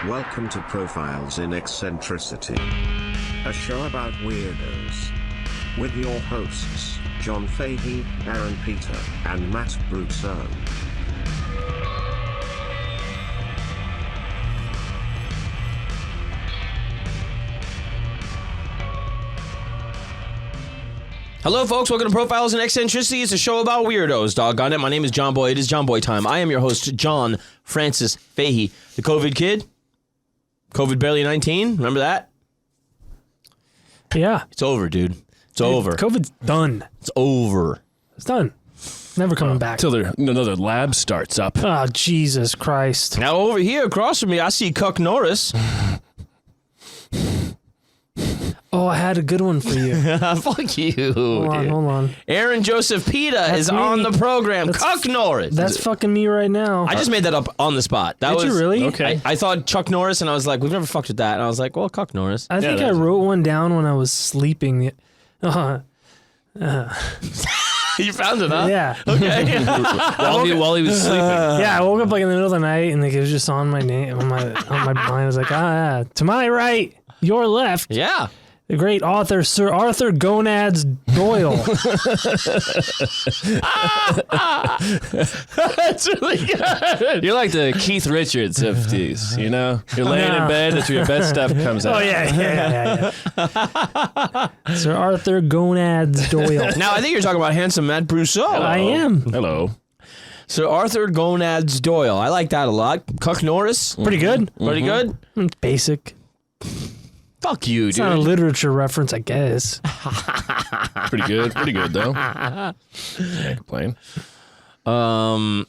Welcome to Profiles in Eccentricity, a show about weirdos. With your hosts, John Fahey, Aaron Peter, and Matt Brousseau. Hello, folks. Welcome to Profiles in Eccentricity. It's a show about weirdos, doggone it. My name is Johnboy. It is Johnboy time. I am your host, John Francis Fahey, the COVID kid. COVID barely 19. Remember that? Yeah. It's over, dude. It's over. COVID's done. It's over. It's done. Never coming back. Till another lab starts up. Oh, Jesus Christ. Now, over here across from me, I see Cuck Norris. Oh, I had a good one for you. Fuck you, Hold on. Aaron Joseph Pita is me. on the program. Cuck Norris. That's fucking me right now. I just made that up on the spot. That Did was, you really? Okay. I thought Chuck Norris, and I was like, we've never fucked with that. And I was like, well, Cuck Norris. I think I wrote one down when I was sleeping. You found it, huh? Yeah. Okay. While he was sleeping. Yeah, I woke up like in the middle of the night and like, it was just on my name, on my mind. I was like, to my right, your left. Yeah. The great author, Sir Arthur Gonads Doyle. That's really good. You're like the Keith Richards of these, you know? You're laying in bed, that's where your best stuff comes out. Oh, yeah. Sir Arthur Gonads Doyle. Now, I think you're talking about handsome Matt Brousseau. I am. Hello. So Arthur Gonads Doyle. I like that a lot. Cuck Norris. Pretty good. Pretty good. Basic. Fuck you, It's dude. not a literature reference, I guess. Pretty good though. Can't complain. How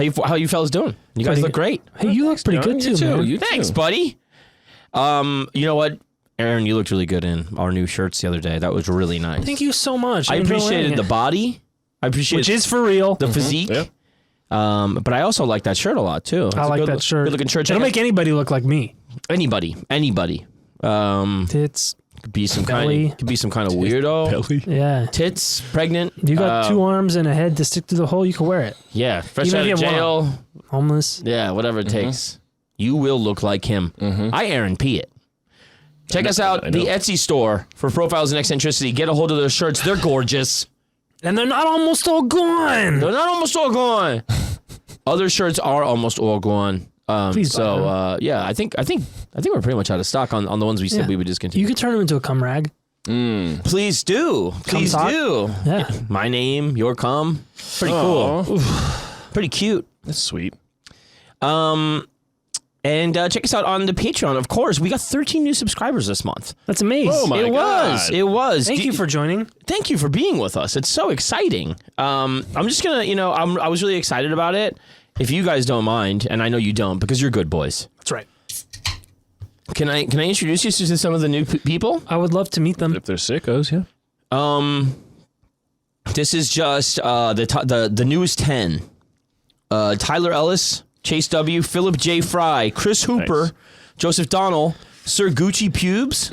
you fellas doing? You guys Pretty look good. great. Hey, you look pretty good too, man. You Thanks, too. buddy. You know what? Aaron, you looked really good in our new shirts the other day. That was really nice. Thank you so much. I I'm enjoying appreciated it. the body. I appreciated Which is for real. the physique. Yeah. But I also like that shirt a lot too. It's I a like good, that shirt. Good looking shirt. It'll Check make anybody look like me. anybody. Tits. Could be some Belly. kind of weirdo. Belly. Yeah. Tits, pregnant. You got 2 arms and a head to stick through the hole, you can wear it. Yeah, fresh Even out if of you have jail. Homeless. Yeah, whatever it takes. You will look like him. I Aaron P. it. Check us out, the Etsy store for Profiles in Eccentricity. Get a hold of those shirts. They're gorgeous. And they're not almost all gone. They're not almost all gone. Other shirts are almost all gone. Please buy them. Yeah, I think we're pretty much out of stock on the ones we said Yeah. we would discontinue. You could turn them into a cum rag. Please do. Please sock? do. Yeah. My name, your cum. Pretty cool. Pretty cute. That's sweet. And check us out on the Patreon. Of course, we got 13 new subscribers this month. That's amazing. Oh, my It God. was. It was. Thank you for joining. Thank you for being with us. It's so exciting. I'm just gonna, I was really excited about it. If you guys don't mind, and I know you don't, because you're good boys. That's right. Can I introduce you to some of the new people? I would love to meet them. If they're sickos, yeah. This is just the newest 10. Tyler Ellis, Chase W, Philip J. Fry, Chris Hooper, Nice. Joseph Donnell, Sir Gucci Pubes,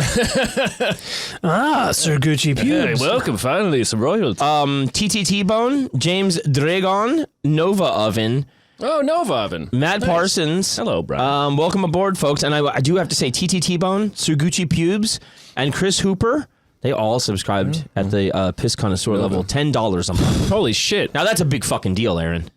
Sir Gucci Hey, Pubes. welcome, finally, some royalty. TT Bone, James Dragon, Nova Oven, Nova Oven. Matt Nice. Parsons. Hello, Brian. Welcome aboard, folks. And I do have to say, TT Bone, Sir Gucci Pubes, and Chris Hooper, they all subscribed at the Piss Connoisseur level, $10 a month. Holy shit. Now, that's a big fucking deal, Aaron.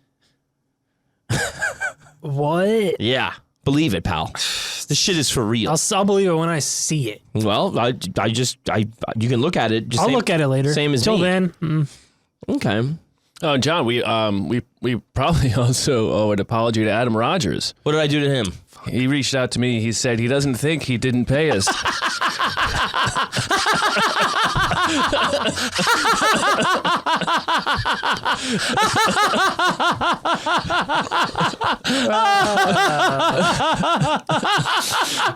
What? Yeah. Believe it, pal. This shit is for real. I'll believe it when I see it. Well, you can look at it. Just I'll look at it later. Same as Till me. then. Okay. Oh, John, we probably also owe an apology to Adam Rogers. What did I do to him? He reached out to me. He said he doesn't think he didn't pay us.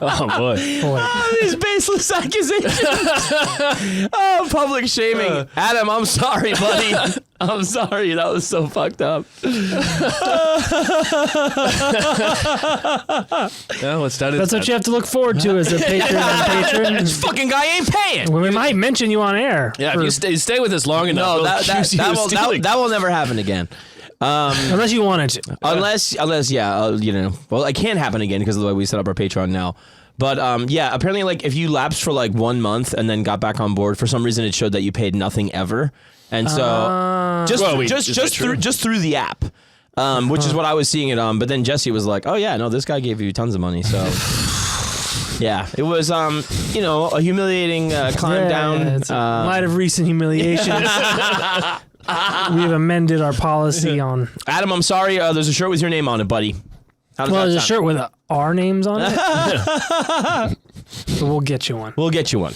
Oh, boy. These baseless accusations. Public shaming. Adam, I'm sorry, buddy. I'm sorry. That was so fucked up. No, it's done. That's what you have to look forward to as a patron. This fucking guy ain't paying. We might mention you on air. Yeah, if you stay with us long enough, No, we'll that accuse you of stealing. will never happen again. Unless you wanted to. Unless, well, it can't happen again because of the way we set up our Patreon now. But apparently, like if you lapsed for like 1 month and then got back on board, for some reason it showed that you paid nothing ever, and so just through the app, which is what I was seeing it on. But then Jesse was like, "Oh yeah, no, this guy gave you tons of money." So yeah, it was a humiliating climb down. It's in light of recent humiliations. We've amended our policy on. Adam, I'm sorry. There's a shirt with your name on it, buddy. There's a shirt with our names on it. But we'll get you one. We'll get you one.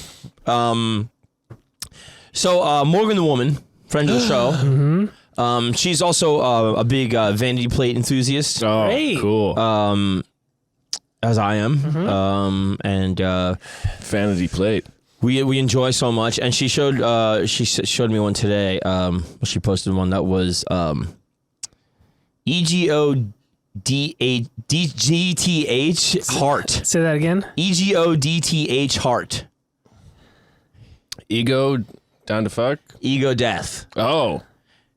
So Morgan the Woman, friend of the show. Mm-hmm. She's also a big vanity plate enthusiast. Oh, Great. Cool. As I am. Mm-hmm. And Vanity plate. we enjoy so much. And she showed me one today. She posted one that was EGODTH heart. Say that again. EGODTH heart. Ego down to fuck. Ego death. Oh.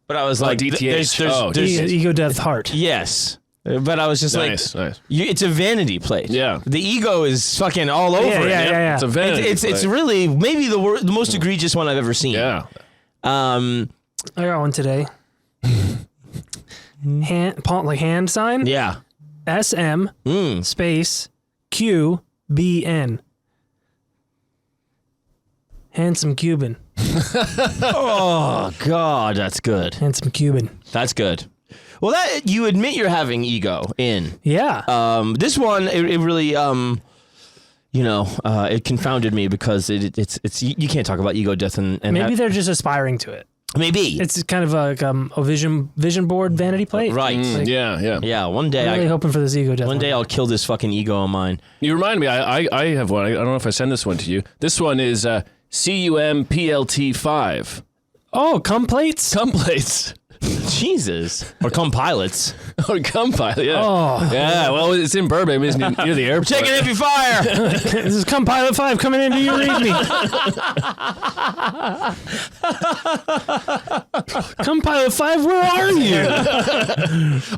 But I was like, DTH. there's Ego Death Heart. yes. But I was just Nice. it's a vanity plate. Yeah. The ego is fucking all over it. Yeah. It's a vanity It's plate. really maybe the most egregious one I've ever seen. Yeah. I got one today. Hand sign. Yeah. SM space QBN. Handsome Cuban. Oh God, that's good. Handsome Cuban. That's good. Well, that you admit you're having ego in. Yeah. This one, it really, it confounded me because it's you can't talk about ego death and Maybe they're just aspiring to it. maybe It's kind of like a vision board vanity plate. right. Like, Yeah. Yeah, one day I'm really hoping for this ego death. one day I'll kill this fucking ego of mine. You remind me, I have one. I don't know if I send this one to you. This one is CUMPLT5. Oh, cum plates? Cum plates. Jesus, or come pilots. Oh, cum pilot, yeah. Oh. Yeah, well, it's in Burbank. It's near the airport. Taking heavy fire. This is Cum Pilot 5 coming in. Do you read me? Cum Pilot 5, where are you?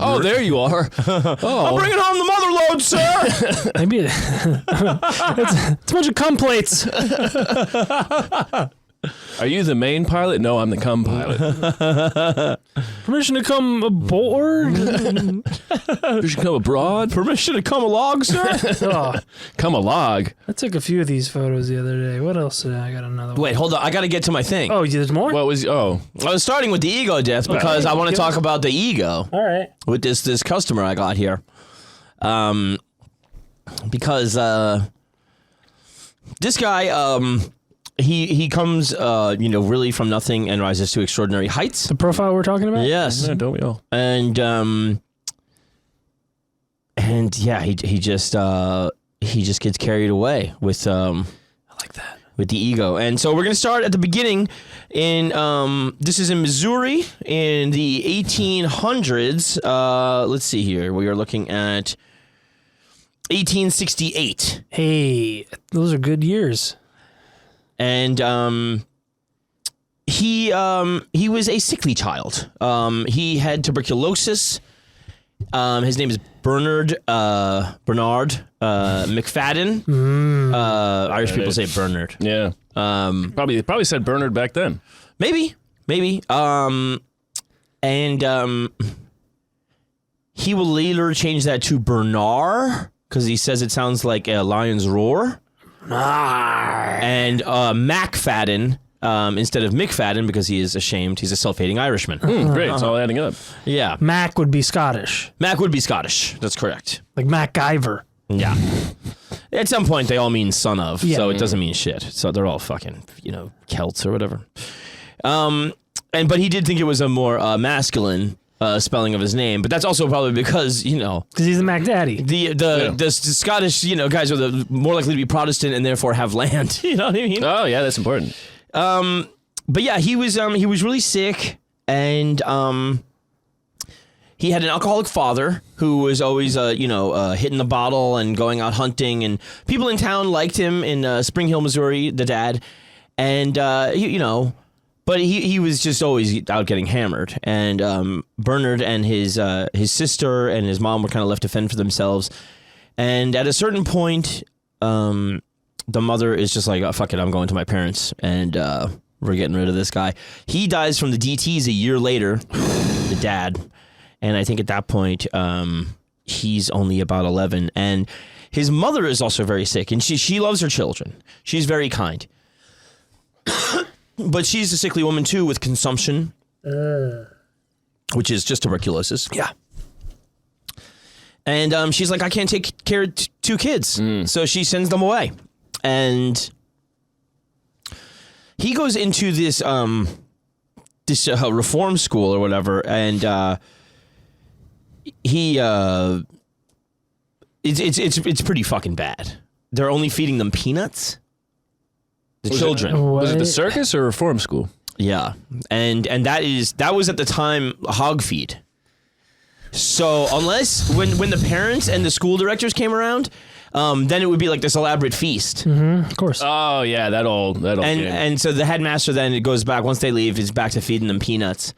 Oh, there you are. I'm bringing home the mother load, sir. Maybe it's a bunch of cum plates. Are you the main pilot? No, I'm the cum pilot. Permission to come aboard? You should come abroad. Permission to come along, sir. Oh, Come a log. I took a few of these photos the other day. What else did I got another one? Wait, hold on. I got to get to my thing. Oh, there's more? What was? Oh, I was starting with the ego death because I want to talk about the ego All right. with this customer I got here. Because this guy, he comes, really from nothing and rises to extraordinary heights. The profile we're talking about? Yes, yeah, don't we all? and yeah, he just gets carried away with I like that. with the ego. And so we're going to start at the beginning in this is in Missouri in the 1800s. Let's see here. We are looking at 1868. Hey, those are good years. And he was a sickly child. He had tuberculosis. His name is Bernard McFadden. Irish people say Bernard. Yeah. Probably said Bernard back then. Maybe. And he will later change that to Bernarr because he says it sounds like a lion's roar. And MacFadden instead of McFadden because he is ashamed. He's a self-hating Irishman. Great, it's all adding up. Yeah. Mac would be Scottish. Mac would be Scottish. That's correct. Like MacGyver. Yeah. At some point, they all mean son of, Yeah. so it doesn't mean shit. So they're all fucking, Celts or whatever. But he did think it was a more masculine spelling of his name, but that's also probably because Because he's the Mac Daddy. the Scottish guys are more likely to be Protestant and therefore have land. You know what I mean? Oh yeah, that's important. But yeah, he was really sick, and he had an alcoholic father who was always hitting the bottle and going out hunting, and people in town liked him in Spring Hill, Missouri, the dad, and But he was just always out getting hammered. And Bernarr and his sister and his mom were kind of left to fend for themselves. And at a certain point, the mother is just like, oh, fuck it, I'm going to my parents. And we're getting rid of this guy. He dies from the DTs a year later, the dad. And I think at that point, he's only about 11. And his mother is also very sick. And she loves her children. She's very kind. But she's a sickly woman, too, with consumption, which is just tuberculosis. Yeah. And she's like, I can't take care of 2 kids. So she sends them away. And he goes into this reform school or whatever, and it's pretty fucking bad. They're only feeding them peanuts. The children. Was it the circus or reform school? Yeah, and that was at the time hog feed. So unless when the parents and the school directors came around, then it would be like this elaborate feast. Of course. Oh yeah, that'll. And so the headmaster then it goes back once they leave is back to feeding them peanuts,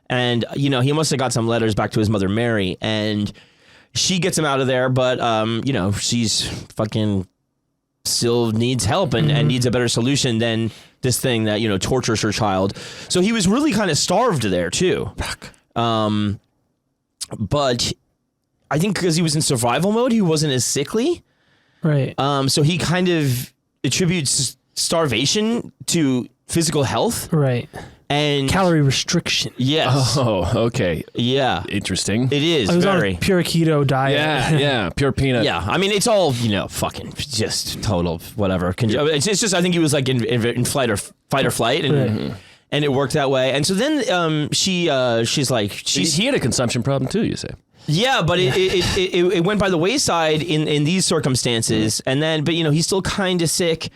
and he must have got some letters back to his mother Mary, and she gets him out of there, but she's fucking still needs help and needs a better solution than this thing that tortures her child. So he was really kind of starved there too. But I think because he was in survival mode, he wasn't as sickly. Right. So he kind of attributes starvation to physical health. Right. And calorie restriction. Yes. Oh, okay. Yeah. Interesting. It is I was very. on a pure keto diet. Yeah, pure peanut. Yeah. I mean, it's all, fucking just total whatever. It's just, I think he was like in fight or flight and it worked that way. And so then she's like, he had a consumption problem too, you say? Yeah, but it went by the wayside in these circumstances. And then, but he's still kind of sick.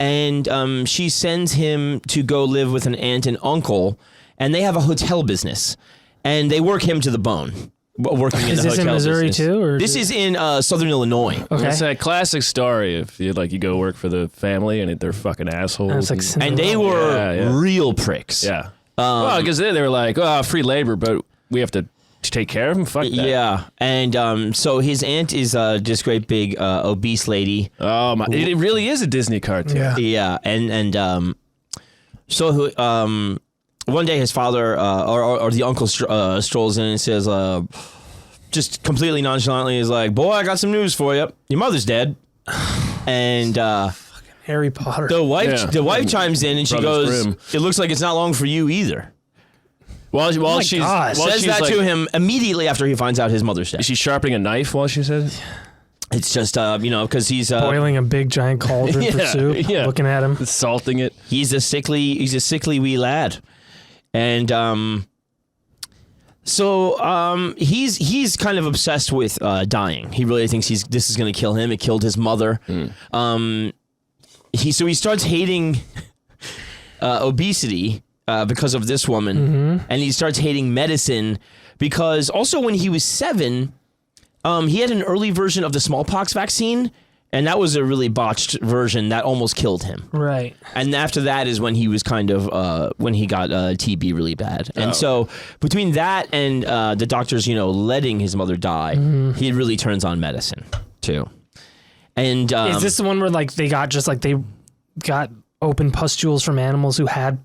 And she sends him to go live with an aunt and uncle, and they have a hotel business, and they work him to the bone. Working in the hotel business. Is this in Missouri too? Or this is in Southern Illinois. Okay. It's a classic story. If you go work for the family and they're fucking assholes, and they were real pricks. Yeah. Well, because they were like, oh, free labor, but we have to take care of him. Fuck that. Yeah, and so his aunt is this great big obese lady. Oh my! It really is a Disney cartoon. Yeah, and so one day his father or the uncle strolls in and says, just completely nonchalantly, is like, "Boy, I got some news for you. Your mother's dead." And Harry Potter. the wife chimes in and she Brothers goes, Grimm. "It looks like it's not long for you either." While says she's that like, to him immediately after he finds out his mother's dead. Is she sharpening a knife while she says it? It's just because he's boiling a big giant cauldron for soup. Yeah. Looking at him, salting it. He's a sickly wee lad, and he's kind of obsessed with dying. He really thinks this is going to kill him. It killed his mother. He starts hating obesity. Because of this woman, and he starts hating medicine because also when he was 7, he had an early version of the smallpox vaccine, and that was a really botched version that almost killed him. Right. And after that is when he was kind of when he got TB really bad, and so between that and the doctors, letting his mother die, he really turns on medicine too. And is this the one where they got open pustules from animals who had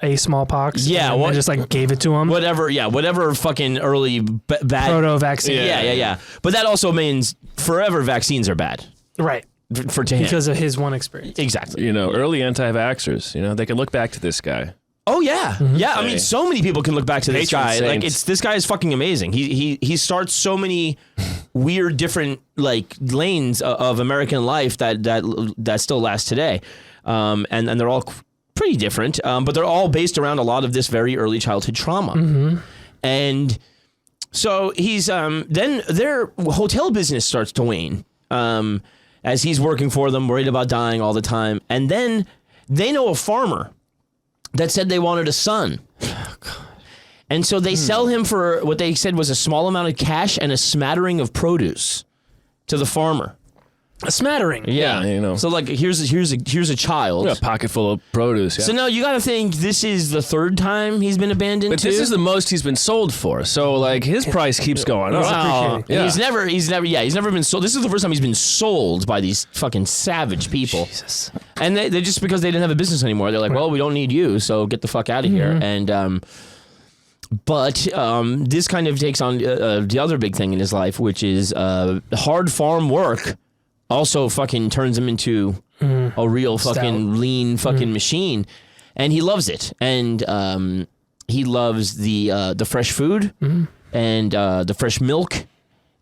a smallpox? Yeah, and they just gave it to him. Whatever fucking early bad proto vaccine. Yeah. But that also means forever vaccines are bad, right? For him because of his one experience. Exactly. Early anti-vaxxers. They can look back to this guy. Oh yeah, yeah. I mean, so many people can look back to this guy. Saints. This guy is fucking amazing. He starts so many weird different lanes of American life that still last today, and they're all pretty different, but they're all based around a lot of this very early childhood trauma. And so he's then their hotel business starts to wane as he's working for them, worried about dying all the time. And then they know a farmer that said they wanted a son. And so they sell him for what they said was a small amount of cash and a smattering of produce to the farmer. A smattering. Yeah, you know. So like, here's a child. A pocket full of produce. Yeah. So now you got to think this is the third time he's been abandoned. But this is the most he's been sold for. So like his price keeps going up. Wow. appreciated. And he's never been sold. This is the first time he's been sold by these fucking savage people. Jesus. And they just because they didn't have a business anymore, they're like, well, we don't need you, so get the fuck out of here. And but this kind of takes on the other big thing in his life, which is hard farm work. Also, fucking turns him into a real fucking lean fucking machine, and he loves it. And he loves the fresh food and the fresh milk,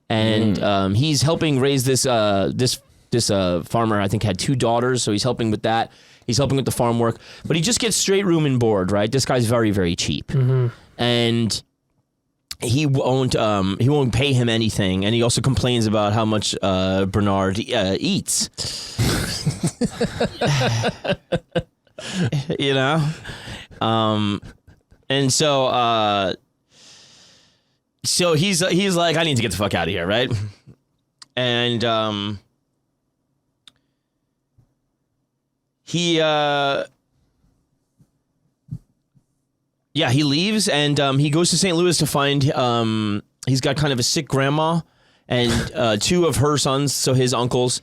and he's helping raise this farmer. I think had 2 daughters, so he's helping with that. He's helping with the farm work, but he just gets straight room and board. Right, this guy's very, very cheap, and he won't pay him anything, and he also complains about how much Bernarr eats. You know, and so he's like, I need to get the fuck out of here, right? And he leaves, and he goes to St. Louis to find, he's got kind of a sick grandma and 2 of her sons, so his uncles,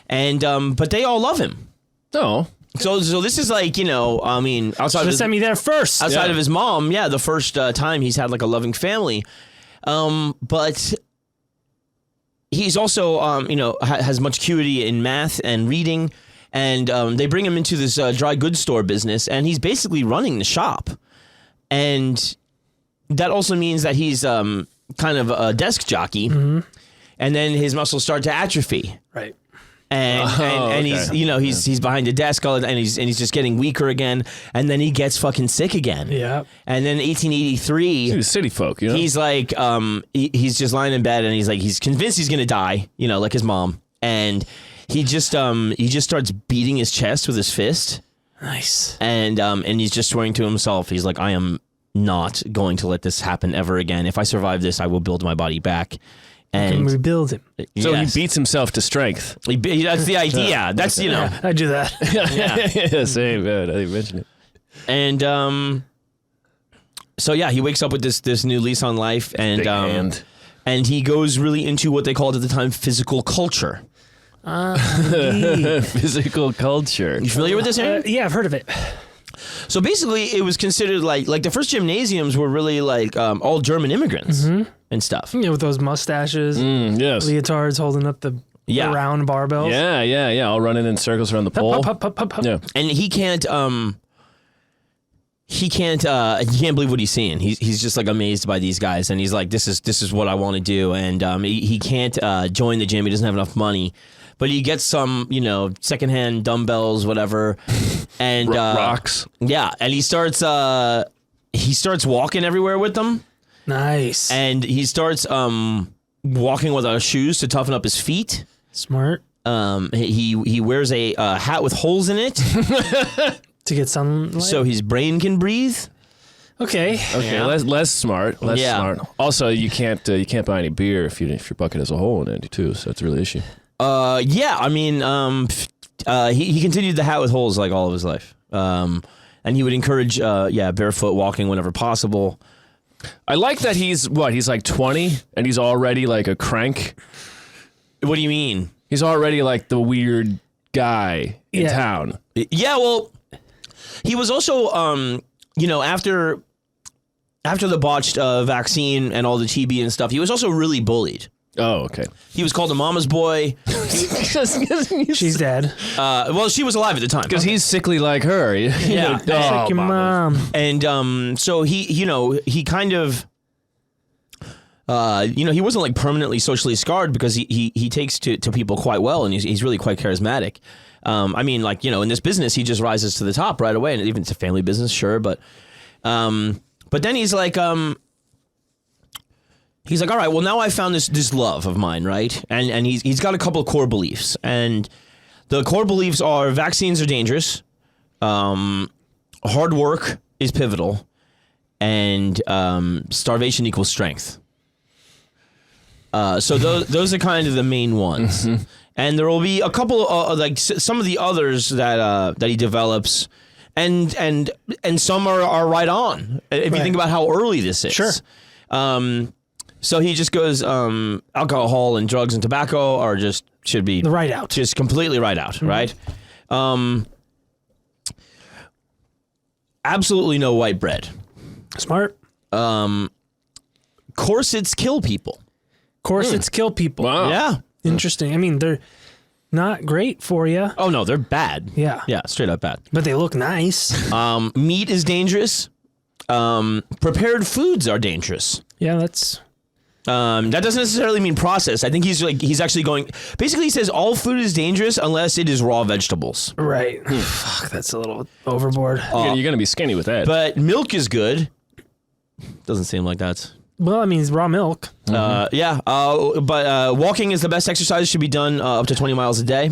and but they all love him. No. So this is like, you know, I mean, outside of Send me there first. outside of his mom, the first time he's had like a loving family, but he's also, you know, has much acuity in math and reading, and they bring him into this dry goods store business, and he's basically running the shop. And that also means that he's kind of a desk jockey, and then his muscles start to atrophy. Right. And he's, you know, he's behind the desk and he's just getting weaker again, and then he gets fucking sick again. Yeah. And then 1883, He's city folk, you know. he's like, he's just lying in bed, and he's convinced he's gonna die, you know, like his mom, and he just starts beating his chest with his fist. Nice. And he's just swearing to himself. He's like, I am not going to let this happen ever again. If I survive this, I will build my body back. And And rebuild him. So yes. he beats himself to strength. That's the idea. That's, you know. Yeah, I do that. Yeah, same. I didn't mention it. And so yeah, he wakes up with this new lease on life, and Big hand. and he goes really into what they called at the time physical culture. Physical culture. You familiar with this, Aaron? Yeah, I've heard of it. So basically, it was considered like the first gymnasiums were really like all German immigrants and stuff. Yeah, with those mustaches, Yes. leotards holding up the round barbells. Yeah. All running in circles around the pole. Hup, hup, hup, hup. Yeah. And he can't believe what he's seeing. He's just like amazed by these guys, and he's like, this is what I want to do. And he can't join the gym. He doesn't have enough money, but he gets some, you know, secondhand dumbbells, whatever, and Rocks. Yeah, and he starts walking everywhere with them, Nice. and he starts walking without shoes to toughen up his feet. Smart. He wears a hat with holes in it, To get sunlight. so his brain can breathe. Okay. Okay, Yeah. less smart. Less Yeah. smart. Also, you can't buy any beer if your bucket has a hole in it too. So that's a real issue. Yeah, I mean, he continued the hat with holes like all of his life. And he would encourage, barefoot walking whenever possible. I like that he's like 20 and he's already like a crank. What do you mean? He's already like the weird guy in Yeah. town. Yeah, well, he was also, you know, after the botched vaccine and all the TB and stuff, he was also really bullied. Oh, okay. He was called a mama's boy. She's dead. Well, she was alive at the time. Because he's sickly like her. Yeah. Just like your mom. And so he kind of, he wasn't like permanently socially scarred because he takes to people quite well, and he's really quite charismatic. I mean, like, you know, in this business, he just rises to the top right away, and even it's a family business, sure, but then he's like, all right, well, now I found this love of mine, right? And he's got a couple of core beliefs, and the core beliefs are vaccines are dangerous, hard work is pivotal, and starvation equals strength. So those are kind of the main ones. And there will be a couple of like some of the others that he develops, and some are right on. If you think about how early this is. Sure. So he just goes, alcohol and drugs and tobacco should be The right out. just completely right out, right? Absolutely no white bread. Smart. Corsets kill people. Corsets kill people. Wow. Yeah. Interesting. I mean, they're not great for you. Oh no, they're bad. Yeah. Yeah, straight up bad. But they look nice. Meat is dangerous. Prepared foods are dangerous. Yeah, that's... That doesn't necessarily mean processed. I think he's actually going. Basically, he says all food is dangerous unless it is raw vegetables. Right. Fuck, that's a little overboard. You're going to be skinny with that. But milk is good. Doesn't seem like that's. Well, I mean, it's raw milk. Yeah. But walking is the best exercise. Should be done up to 20 miles a day.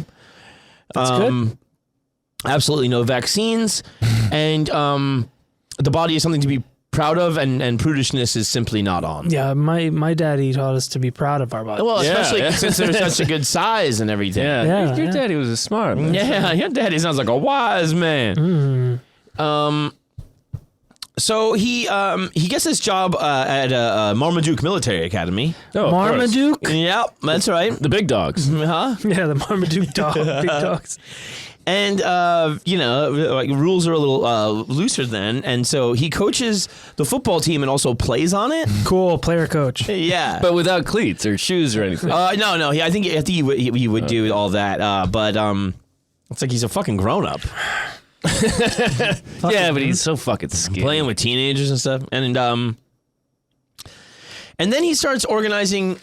That's good. Absolutely no vaccines, and the body is something to be proud of, and prudishness is simply not on. Yeah, my daddy taught us to be proud of our body. Well, especially Yeah. since they're such a good size and everything. yeah. Yeah, Your yeah. daddy was a smart man. Yeah, your daddy sounds like a wise man. So he gets this job at Marmaduke Military Academy. Oh, of course. Marmaduke? Yep, that's right. The big dogs. Huh? Yeah, the Marmaduke dog, big dogs. And like rules are a little looser then, and so he coaches the football team and also plays on it. Cool, player coach. Yeah, But without cleats or shoes or anything. no. I think he would do all that. But it's like he's a fucking grown up. Yeah, but he's so fucking skinny. Playing with teenagers and stuff, and then he starts organizing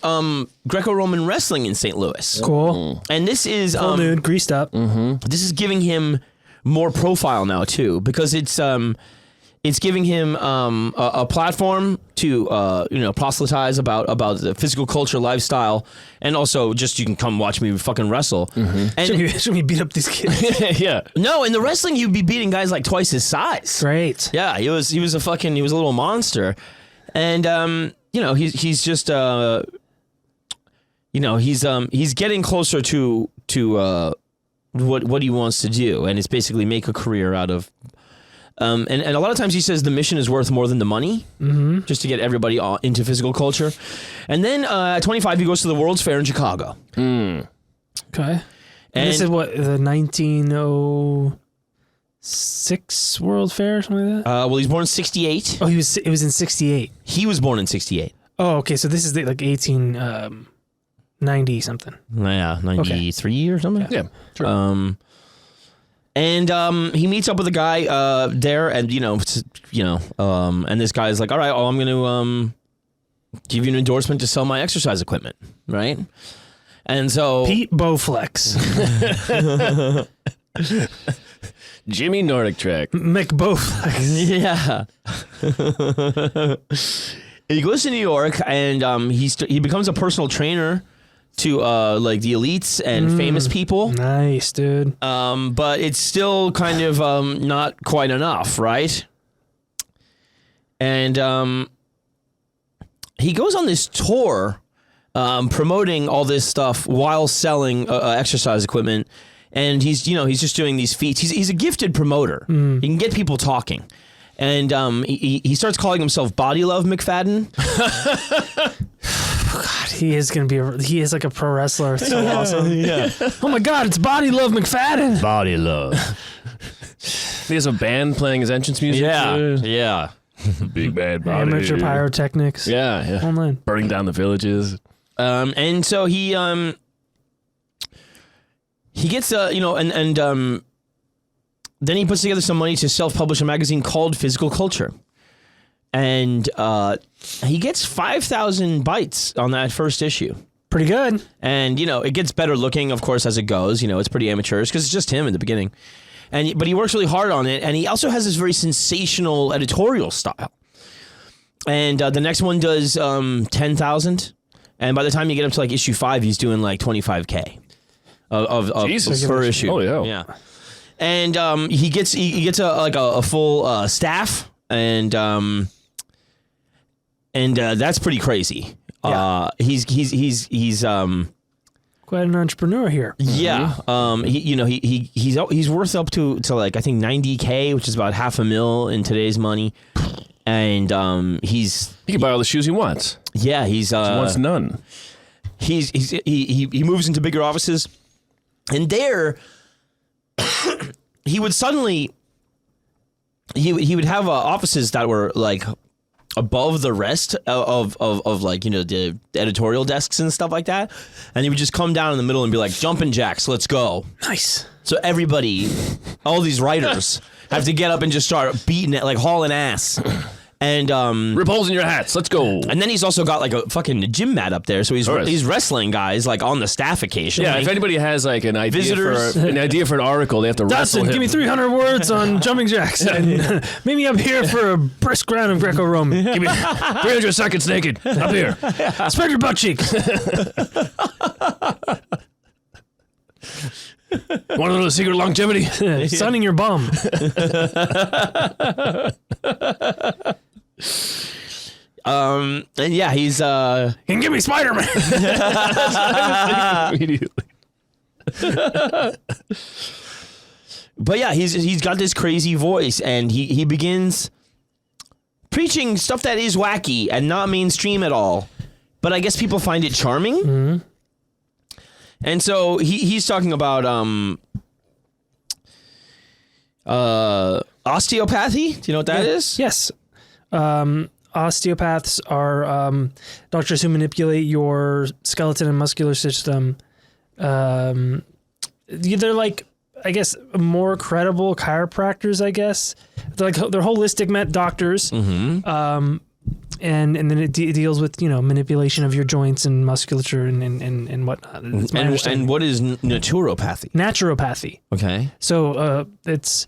Greco-Roman wrestling in St. Louis. Cool. And this is Full nude, greased up. this is giving him more profile now too, because it's giving him a platform to proselytize about the physical culture, lifestyle, and also just you can come watch me fucking wrestle. And Should we beat up these kids? Yeah. no, in the wrestling you'd be beating guys like twice his size. Great. Yeah, he was a little monster, and he's just he's getting closer to what he wants to do, and it's basically make a career out of. And a lot of times he says the mission is worth more than the money, just to get everybody into physical culture. And then at 25 he goes to the World's Fair in Chicago. Okay. And this And- is what, the 1906 World Fair or something like that? Well, he's born in 68. Oh, it was in 68. He was born in 68. Oh, okay. So this is like 1890 something. Yeah, 93 or something. Yeah. Sure. And he meets up with a guy there, and and this guy's like, "All right, I'm going to give you an endorsement to sell my exercise equipment, right?" And so Pete Bowflex. Jimmy Nordic Track. McBowflex. yeah, he goes to New York, and he becomes a personal trainer to like the elites and famous people. Nice, dude. But it's still kind of not quite enough, right? And he goes on this tour promoting all this stuff while selling exercise equipment, and he's just doing these feats. He's a gifted promoter. He can get people talking. And he starts calling himself Body Love McFadden. God, he is like a pro wrestler. It's so awesome. Yeah. Oh my God, it's Body Love McFadden. Body Love. He has a band playing his entrance music. Yeah. too. Yeah. Big bad body. Amateur pyrotechnics. Yeah, yeah. Online. Burning down the villages. And so he gets then he puts together some money to self-publish a magazine called Physical Culture. And he gets 5,000 bites on that first issue. Pretty good. And, it gets better looking, of course, as it goes. It's pretty amateurish because it's just him in the beginning. But he works really hard on it. And he also has this very sensational editorial style. And the next one does 10,000. And by the time you get up to like issue 5, he's doing like 25K of Jesus. per issue. Oh, yeah. Yeah. And he gets a full staff, and that's pretty crazy. He's Quite an entrepreneur here. yeah. He's worth up to like I think $90K, which is about $500,000 in today's money. And He can buy all the shoes he wants. yeah, he's He wants none. he moves into bigger offices, and there he would suddenly he would have offices that were like above the rest of like the editorial desks and stuff like that, and he would just come down in the middle and be like, "Jumping jacks, let's go." Nice. So everybody, all these writers, have to get up and just start beating it, like hauling ass. And Rip holes in your hats. Let's go. and then he's also got like a fucking gym mat up there, so he's wrestling guys like on the staff occasionally. Yeah, if anybody has like an idea Visitors. for an article, they have to wrestle Dustin, him. give me 300 words on jumping jacks. And meet me up here for a brisk round of Greco-Roman. Give me 300 seconds naked. Up here. Spread your butt cheeks. Want to know the secret of longevity? Sunning your bum. And yeah, he's And give me Spider-Man. Immediately. but yeah, he's got this crazy voice, and he begins preaching stuff that is wacky and not mainstream at all. But I guess people find it charming. Mm-hmm. And so he's talking about osteopathy. Do you know what that is? Yes. Osteopaths are doctors who manipulate your skeleton and muscular system. They're like, I guess, more credible chiropractors, I guess. They're holistic doctors. Mm-hmm. And then it deals with, manipulation of your joints and musculature and whatnot. It's my understanding. And what is naturopathy? Naturopathy. Okay. So it's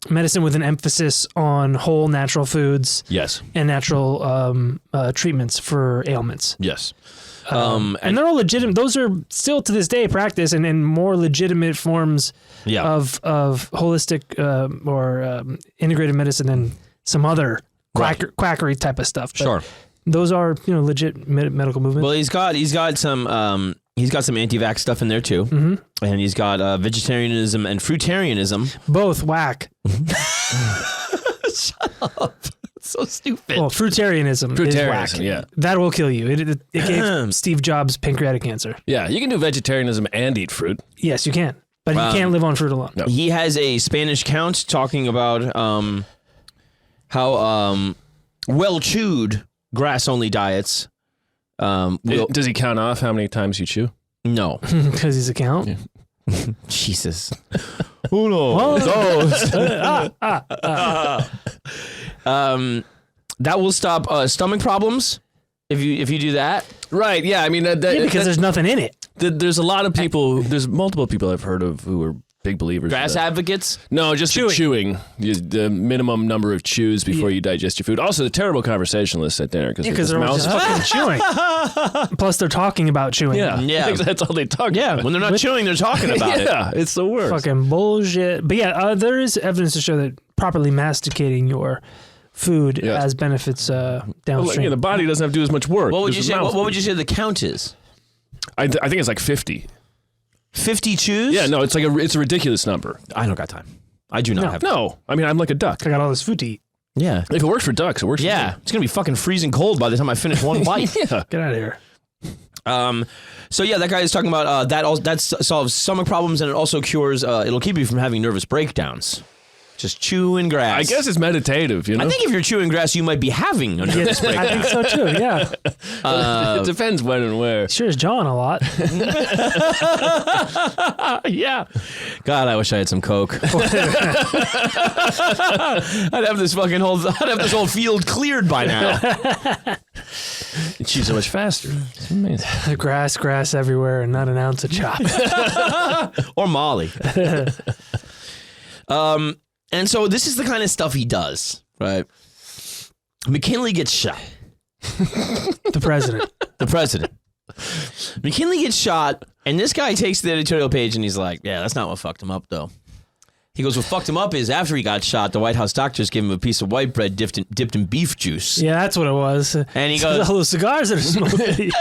medicine with an emphasis on whole natural foods. Yes. And natural treatments for ailments. Yes. And they're all legitimate. Those are still to this day practice and more legitimate forms of holistic or integrated medicine than some other quackery type of stuff. But Sure. Those are legit medical movements. Well, he's got some anti-vax stuff in there too, mm-hmm. and he's got vegetarianism and fruitarianism. Both whack. Shut up. It's so stupid. Well, fruitarianism is whack. Yeah. That will kill you. It gave Steve Jobs pancreatic cancer. Yeah, you can do vegetarianism and eat fruit. Yes, you can. But you can't live on fruit alone. No. He has a Spanish count talking about how well-chewed grass-only diets Does he count off how many times you chew? No. Because he's a count? Yeah. Jesus. Uno, dos. That will stop stomach problems if you do that. Right, yeah. I mean, because there's nothing in it. There's a lot of people, there's multiple people I've heard of who are big believers. Grass advocates? No, just chewing. The minimum number of chews before you digest your food. Also, the terrible conversationalists at dinner. Because they're all just fucking chewing. Plus, they're talking about chewing. Yeah. Yeah. That's all they talk about. When they're not chewing, they're talking about it. Yeah, it's the worst. Fucking bullshit. But yeah, there is evidence to show that properly masticating your food has benefits downstream. The body doesn't have to do as much work. What would you say? What would you say the count is? I think it's like 50. 50 chews? Yeah, no, it's a ridiculous number. I don't got time. I do not have time. No, I mean, I'm like a duck. I got all this food to eat. Yeah. If it works for ducks, it works for me. It's going to be fucking freezing cold by the time I finish one bite. Yeah. Get out of here. So yeah, that guy is talking about that solves stomach problems, and it also cures, it'll keep you from having nervous breakdowns. Just chewing grass. I guess it's meditative, you know? I think if you're chewing grass, you might be having a nervous breakdown. I think so too, yeah. It depends when and where. Sure is John a lot. Yeah. God, I wish I had some Coke. I'd have this whole field cleared by now. You chew so much faster. It's amazing. Grass everywhere and not an ounce of chop. Or Molly. And so this is the kind of stuff he does, right? McKinley gets shot. The president. McKinley gets shot, and this guy takes the editorial page and he's like, yeah, that's not what fucked him up, though. He goes, what fucked him up is after he got shot, the White House doctors gave him a piece of white bread dipped in beef juice. Yeah, that's what it was. And he goes, all those cigars that are smoking.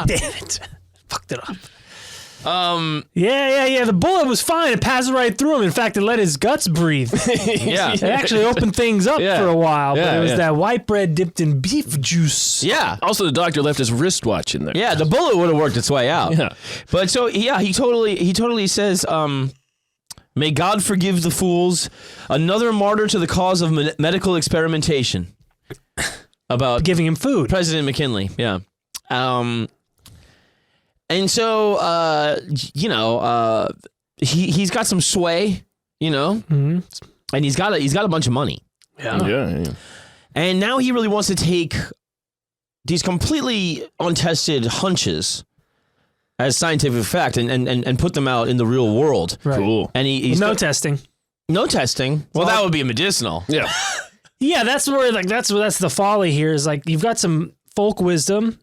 Damn it. Fucked it up. Yeah. The bullet was fine. It passed right through him. In fact, it let his guts breathe. yeah. It actually opened things up for a while. But Yeah, it was yeah. that white bread dipped in beef juice. Yeah. Also, the doctor left his wristwatch in there. Yeah, the bullet would have worked its way out. Yeah. But so, yeah, he totally says, may God forgive the fools, another martyr to the cause of medical experimentation. About Giving him food. President McKinley, yeah. And so, he's got some sway, and he's got a bunch of money. Yeah. And now he really wants to take these completely untested hunches as scientific fact and put them out in the real world. Right. Cool. And he's No testing. no testing. Well, that would be medicinal. Yeah. Yeah, that's where that's the folly here is like you've got some folk wisdom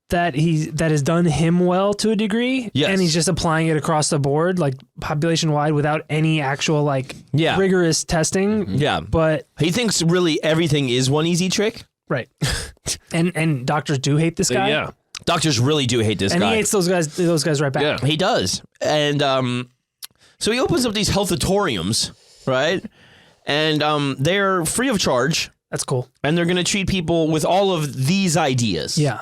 that has done him well to a degree. Yes. And he's just applying it across the board, like population wide without any actual rigorous testing. Yeah. But He thinks really everything is one easy trick. right. and doctors do hate this guy. Yeah. Doctors really do hate this And guy. he hates those guys right back. Yeah. He does. And so he opens up these healthatoriums, right? And they're free of charge, That's cool. and they're going to treat people with all of these ideas. Yeah.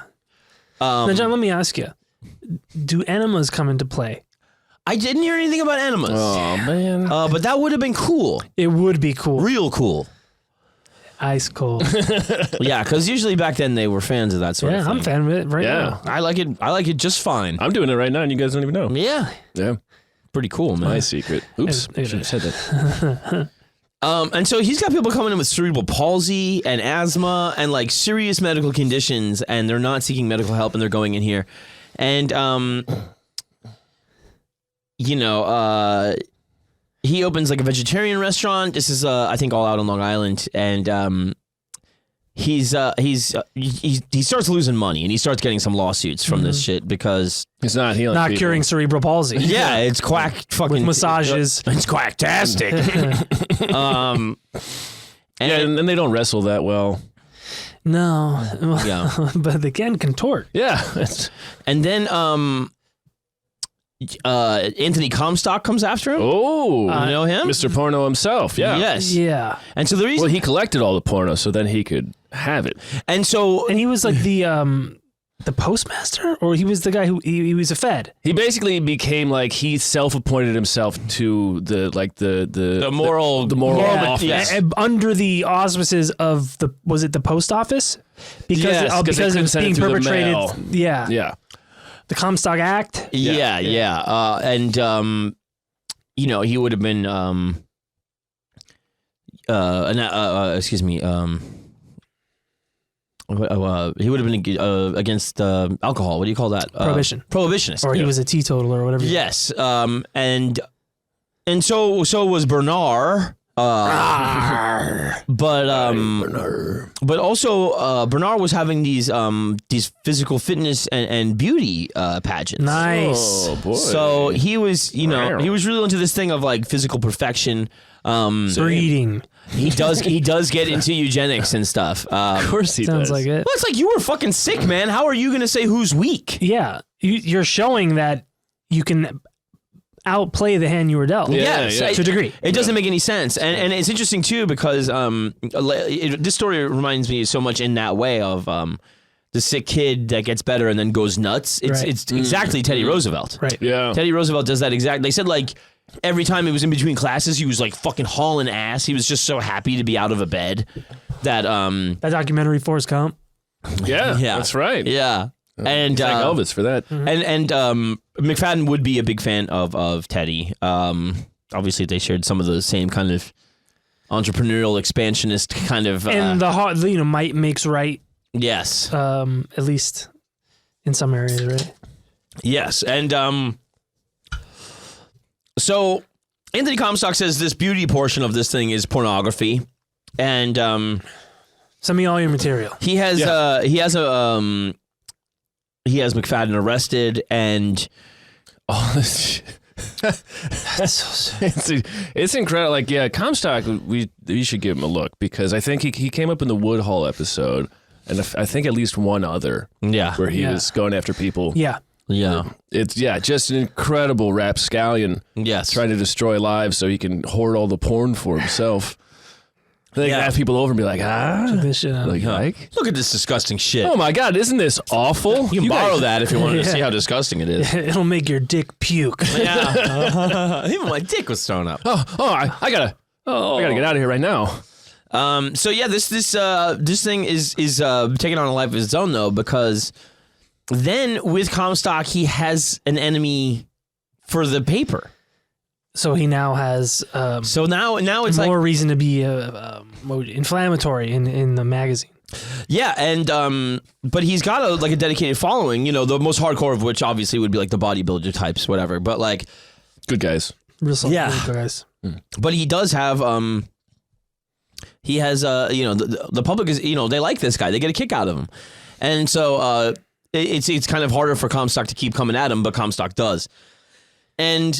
Now, John, let me ask you. Do enemas come into play? I didn't hear anything about enemas. Oh, man. But that would have been cool. It would be cool. Real cool. Ice cold. Yeah, because usually back then they were fans of that sort of Yeah, thing. I'm a fan of it right Yeah. now. I like it just fine. I'm doing it right now, and you guys don't even know. Yeah. Yeah. Pretty cool, man. My secret. Oops. It- Should have said that. And so he's got people coming in with cerebral palsy and asthma and like serious medical conditions, and they're not seeking medical help, and they're going in here. And, he opens like a vegetarian restaurant. This is, I think, all out on Long Island. And he starts losing money, and he starts getting some lawsuits from this shit because It's not healing. Not people. curing cerebral palsy. yeah, it's quack fucking With massages. It's quacktastic. And Yeah, and they don't wrestle that well. No. Yeah. But they can contort. Yeah. It's, And then Anthony Comstock comes after him. oh. You know him? Mr. Porno himself. Yeah. Yes. Yeah. And so the reason Well, he collected all the porno so then he could have it. and so And he was like the postmaster, or he was the guy who he was a Fed. He basically became like he self-appointed himself to the moral office. yes. Under the auspices of the post office? Because Yes, 'cause they because couldn't it's send it being through the perpetrated. mail. Yeah. Yeah. The Comstock Act. Yeah. And he would have been excuse me, he would have been against alcohol. What do you call that? Prohibition. Prohibitionist. Or he was a teetotaler or whatever. Yes. And so was Bernarr. But also Bernarr was having these physical fitness and beauty pageants. Nice. Oh boy. So he was, Wow. he was really into this thing of like physical perfection. Breeding. He does get into eugenics and stuff. Of course he Sounds does. like it. Well, it's like you were fucking sick, man. How are you going to say who's weak? Yeah. You're showing that you can outplay the hand you were dealt. Yeah, Yes, yeah. To a degree. It doesn't make any sense, and it's interesting too because this story reminds me so much in that way of the sick kid that gets better and then goes nuts. It's Right. it's exactly Teddy Roosevelt. Right. Yeah. Teddy Roosevelt does that exact. They said like every time he was in between classes, he was like fucking hauling ass. He was just so happy to be out of a bed that That documentary, Forrest Gump. Yeah. Yeah. That's right. yeah. And Thank Elvis for that. and McFadden would be a big fan of Teddy. Obviously, they shared some of the same kind of entrepreneurial expansionist kind of. And the heart, might makes right, Yes, at least in some areas, right? yes, and so Anthony Comstock says this beauty portion of this thing is pornography, and Send me all your material. he has McFadden arrested, and Oh, this That's so sad. It's incredible. Like, yeah, Comstock, we should give him a look because I think he came up in the Woodhull episode, and I think at least one other where he was going after people. Yeah. Yeah. It's just an incredible rapscallion. Yes. Trying to destroy lives so he can hoard all the porn for himself. They can have people over and be like, Check this shit out. like, Look at this disgusting shit. oh my God, isn't this awful? You can borrow guys- that if you wanted to see how disgusting it is. It'll make your dick puke. Yeah. Even my dick was thrown up. I gotta get out of here right now. So yeah, this thing is taking on a life of its own though, because then with Comstock he has an enemy for the paper. So he now has So now it's more like reason to be inflammatory in the magazine. yeah, and but he's got a dedicated following. You know, the most hardcore of which obviously would be like the bodybuilder types, whatever. But like, Good guys. Real solid Yeah. guys. but he does have he has the public is they like this guy, they get a kick out of him, and so it's kind of harder for Comstock to keep coming at him, but Comstock does, and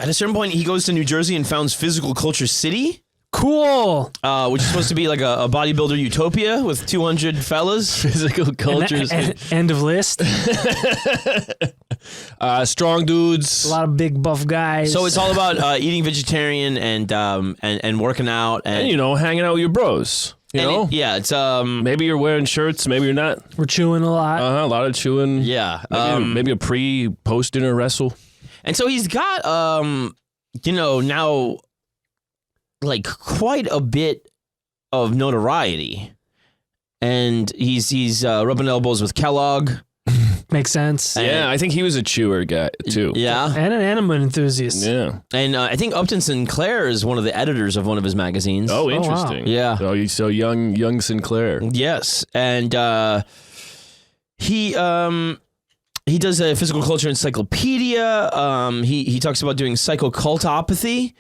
at a certain point he goes to New Jersey and founds Physical Culture City, Cool. which is supposed to be like a bodybuilder utopia with 200 fellas. Physical cultures. End of list. Strong dudes. A lot of big buff guys. So it's all about eating vegetarian and working out And, hanging out with your bros. It's Maybe you're wearing shirts, maybe you're not. we're chewing a lot. A lot of chewing. yeah. Maybe a post-dinner wrestle. And so he's got, now like quite a bit of notoriety, and he's rubbing elbows with Kellogg. Makes sense. Yeah, I think he was a chewer guy too. Yeah, And an anime enthusiast. Yeah. and I think Upton Sinclair is one of the editors of one of his magazines. Oh, wow. interesting. Yeah. So young Sinclair. Yes, and he does a physical culture encyclopedia. He talks about doing psychocultopathy,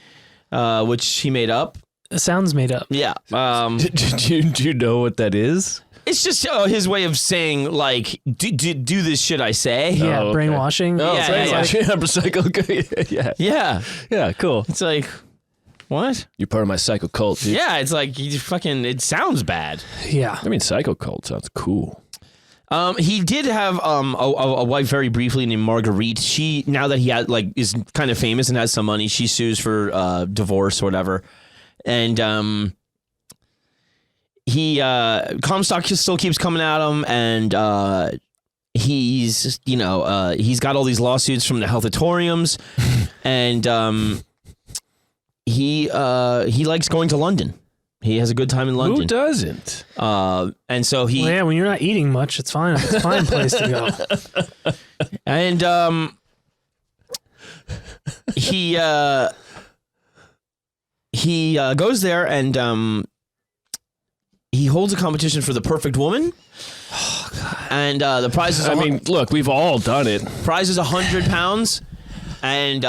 which he made up. It sounds made up. Yeah. Do you know what that is? It's just his way of saying, like, do this shit I say. Yeah, okay. brainwashing. Yeah, yeah. Yeah. Yeah, cool. It's like, what? You're part of my psycho cult, dude. Yeah, it's like, it sounds bad. Yeah. I mean, psycho cult sounds cool. He did have a wife very briefly named Marguerite. She, now that he is kind of famous and has some money, she sues for divorce or whatever. And Comstock still keeps coming at him, and he's got all these lawsuits from the healthatoriums, and he likes going to London. He has a good time in London. Who doesn't? And so he Well, yeah, when you're not eating much, it's fine. It's a fine place to go. and he goes there and he holds a competition for the perfect woman. And the prize is Look, we've all done it. prize is £100, and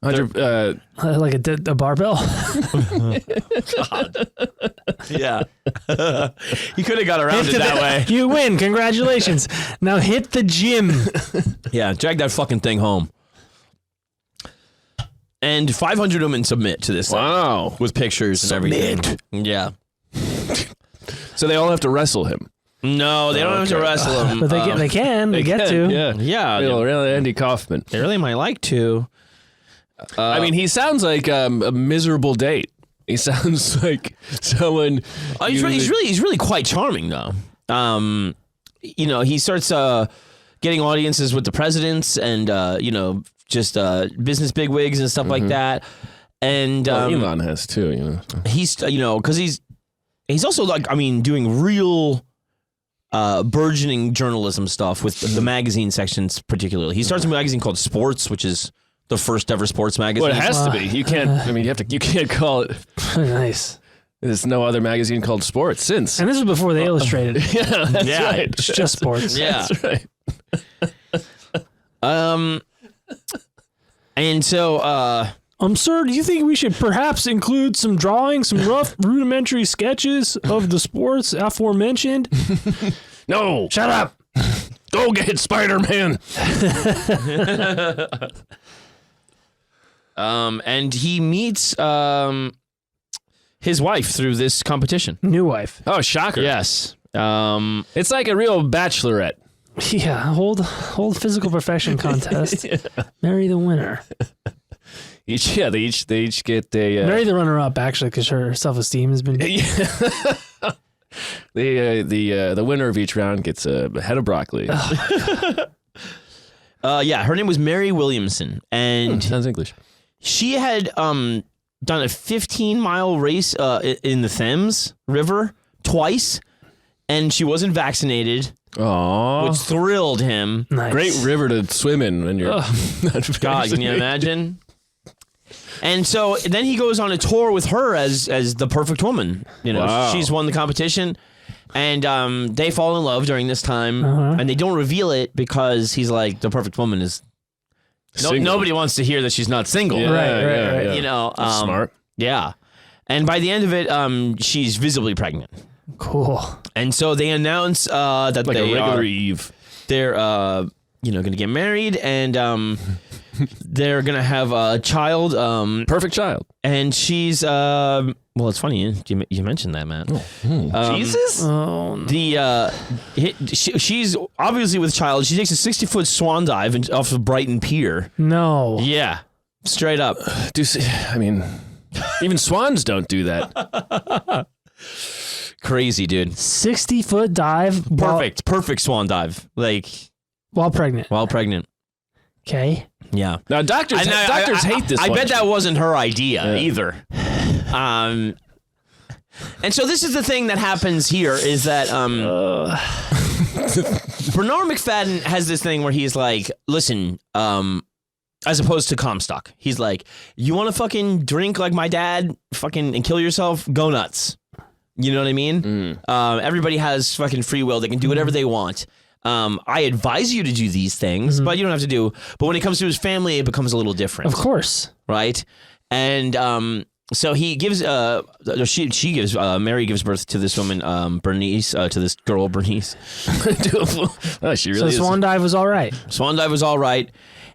100. Like a barbell. yeah, he could have got around it that way. You win. Congratulations. Now hit the gym. Yeah, drag that fucking thing home. And 500 women submit to this thing Wow. with pictures and everything. Yeah. So they all have to wrestle him. No, they don't have to wrestle him. But they can. They get to. Yeah. Yeah, Really, Andy Kaufman. they really might like to. I mean, he sounds like a miserable date. He sounds like someone. He's really quite charming though. He starts getting audiences with the presidents and just business bigwigs and stuff like that. And Elon has too. he's because he's also doing real burgeoning journalism stuff with the magazine sections particularly. He starts a magazine called Sports, which is the first ever sports magazine. Well, it has to be. You can't. I mean, you can't call it. Nice. There's no other magazine called Sports since. And this was before they illustrated. Yeah, that's Yeah. right. It's just sports. Yeah. That's right. And so Sir, do you think we should perhaps include some drawings, some rough rudimentary sketches of the sports aforementioned? No. Shut up. Go get Spider-Man. And he meets his wife through this competition. New wife. Oh, shocker. Yes. It's like a real bachelorette. Yeah, hold physical perfection contest. Marry the winner. They each get a Marry the runner-up, actually, because her self-esteem has been... the winner of each round gets a head of broccoli. Yeah, her name was Mary Williamson, and Sounds English. she had done a 15-mile race in the Thames River twice, and she wasn't vaccinated, Aww. which thrilled him. Nice. Great river to swim in when you're not God, can you imagine? And so then he goes on a tour with her as the perfect woman. You know, Wow. she's won the competition, and they fall in love during this time, and they don't reveal it because he's like, the perfect woman is. Nobody wants to hear that she's not single. Yeah, Right. You know, That's smart. Yeah, and by the end of it, she's visibly pregnant, Cool. and so they announce that Like they a regular are Eve. they're going to get married, and they're going to have a child. Perfect child. And she's well, it's funny you mentioned that, Matt. Jesus? Oh, no. She's obviously with child. She takes a 60-foot swan dive off of Brighton Pier. No. Yeah, straight up. I mean, even swans don't do that. Crazy, dude. 60-foot dive. Perfect swan dive. Like While pregnant. while pregnant. Okay. Yeah. Now, doctors hate this I one. bet that wasn't her idea either. And so this is the thing that happens here is that Bernarr McFadden has this thing where he's like, listen, as opposed to Comstock, he's like, you want to fucking drink like my dad fucking and kill yourself? Go nuts. You know what I mean? Everybody has fucking free will. They can do whatever they want. I advise you to do these things, but you don't have to do. But when it comes to his family, it becomes a little different. Of course. Right? And so he gives, she gives, Mary gives birth to this woman, Bernice, to this girl, Bernice. Oh, she really So is. swan dive was all right. Swan dive was all right.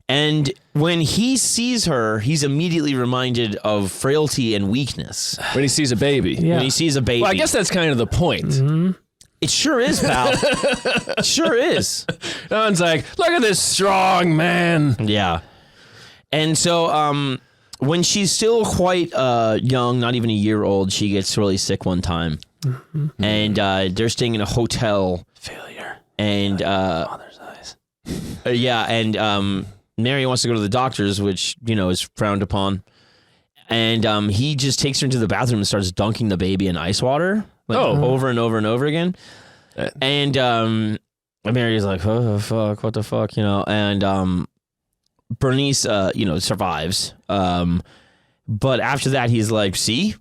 And when he sees her, he's immediately reminded of frailty and weakness. When he sees a baby. Yeah. When he sees a baby. Well, I guess that's kind of the point. It sure is, pal. It sure is. No one's like, look at this strong man. Yeah. And so when she's still quite young, not even a year old, she gets really sick one time. And they're staying in a hotel. Failure. And Mother's eyes. yeah, and Mary wants to go to the doctors, which, you know, is frowned upon. And he just takes her into the bathroom and starts dunking the baby in ice water. Like, over and over and over again. And Mary's like, oh, fuck, what the fuck, you know? And Bernice, you know, survives. But after that, he's like, see?